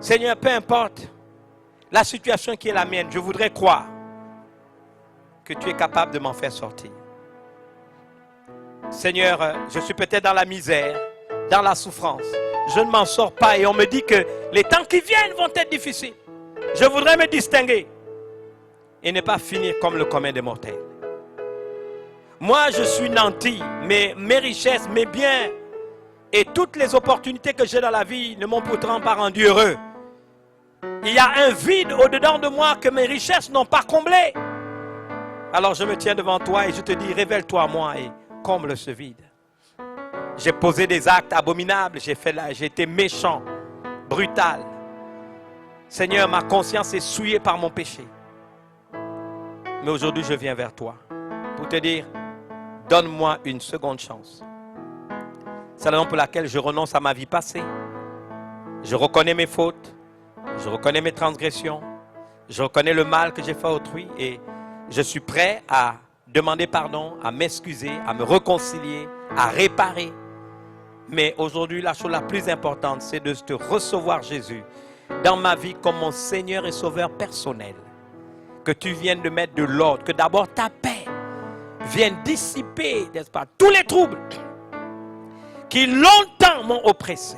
Seigneur, peu importe la situation qui est la mienne, je voudrais croire que tu es capable de m'en faire sortir. Seigneur, je suis peut-être dans la misère, dans la souffrance. Je ne m'en sors pas et on me dit que les temps qui viennent vont être difficiles. Je voudrais me distinguer et ne pas finir comme le commun des mortels. Moi, je suis nanti, mais mes richesses, mes biens et toutes les opportunités que j'ai dans la vie ne m'ont pourtant pas rendu heureux. Il y a un vide au-dedans de moi que mes richesses n'ont pas comblé. Alors je me tiens devant toi et je te dis, révèle-toi à moi et comble ce vide. J'ai posé des actes abominables, j'ai été méchant, brutal. Seigneur, ma conscience est souillée par mon péché. Mais aujourd'hui, je viens vers toi pour te dire, donne-moi une seconde chance. C'est la raison pour laquelle je renonce à ma vie passée. Je reconnais mes fautes, je reconnais mes transgressions, je reconnais le mal que j'ai fait à autrui et je suis prêt à demander pardon, à m'excuser, à me réconcilier, à réparer. Mais aujourd'hui, la chose la plus importante, c'est de te recevoir, Jésus, dans ma vie comme mon Seigneur et Sauveur personnel. Que tu viennes de mettre de l'ordre, que d'abord ta paix vienne dissiper, n'est-ce pas, tous les troubles qui longtemps m'ont oppressé.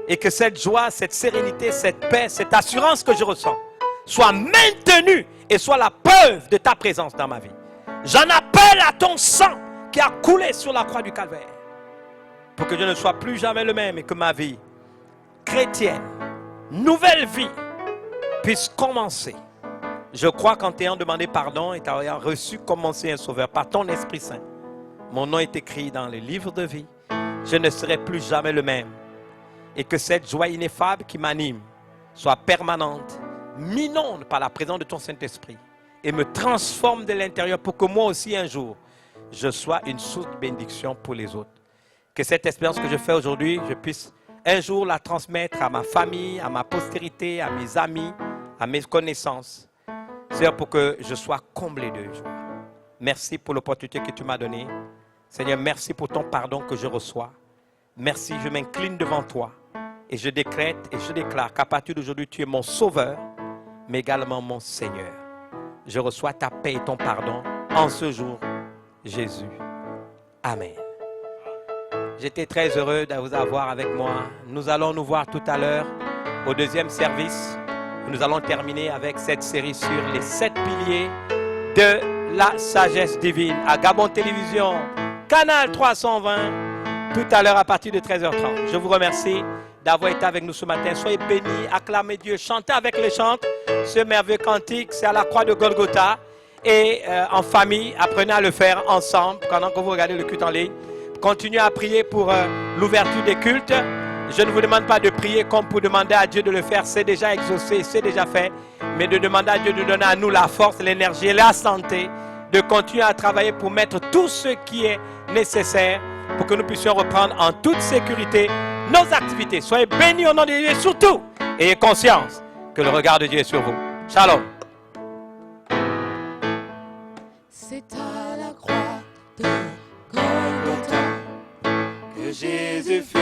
Et que cette joie, cette sérénité, cette paix, cette assurance que je ressens soit maintenue et soit la preuve de ta présence dans ma vie. J'en appelle à ton sang qui a coulé sur la croix du Calvaire pour que je ne sois plus jamais le même et que ma vie chrétienne, nouvelle vie, puisse commencer. Je crois qu'en t'ayant demandé pardon et t'ayant reçu comme mon Seigneur Sauveur par ton Esprit Saint, mon nom est écrit dans les livres de vie. Je ne serai plus jamais le même. Et que cette joie ineffable qui m'anime soit permanente, m'inonde par la présence de ton Saint-Esprit et me transforme de l'intérieur pour que moi aussi un jour, je sois une source de bénédiction pour les autres. Que cette expérience que je fais aujourd'hui, je puisse un jour la transmettre à ma famille, à ma postérité, à mes amis, à mes connaissances. Seigneur, pour que je sois comblé de joie. Merci pour l'opportunité que tu m'as donnée. Seigneur, merci pour ton pardon que je reçois. Merci, je m'incline devant toi. Et je décrète et je déclare qu'à partir d'aujourd'hui, tu es mon sauveur, mais également mon Seigneur. Je reçois ta paix et ton pardon en ce jour, Jésus. Amen. J'étais très heureux de vous avoir avec moi. Nous allons nous voir tout à l'heure au deuxième service. Nous allons terminer avec cette série sur les 7 piliers de la sagesse divine à Gabon Télévision, Canal 320, tout à l'heure à partir de 13h30. Je vous remercie d'avoir été avec nous ce matin. Soyez bénis, acclamez Dieu, chantez avec les chantes. Ce merveilleux cantique, c'est à la croix de Golgotha. Et en famille, apprenez à le faire ensemble pendant que vous regardez le culte en ligne. Continuez à prier pour l'ouverture des cultes. Je ne vous demande pas de prier comme pour demander à Dieu de le faire. C'est déjà exaucé, c'est déjà fait. Mais de demander à Dieu de donner à nous la force, l'énergie et la santé de continuer à travailler pour mettre tout ce qui est nécessaire pour que nous puissions reprendre en toute sécurité nos activités. Soyez bénis au nom de Dieu et surtout, ayez conscience que le regard de Dieu est sur vous. Shalom. C'est à la croix de Golgotha que Jésus fut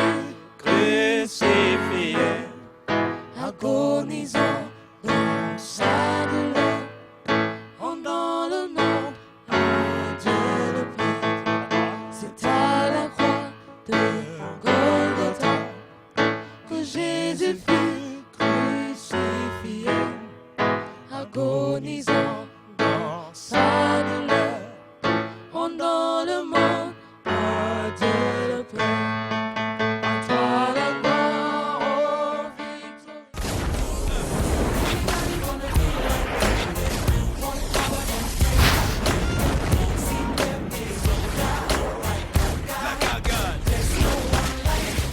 crucifié, agonisant dans sa douleur, rendant le monde à Dieu le Père. C'est à la croix de Golgotha que Jésus fut crucifié, agonisant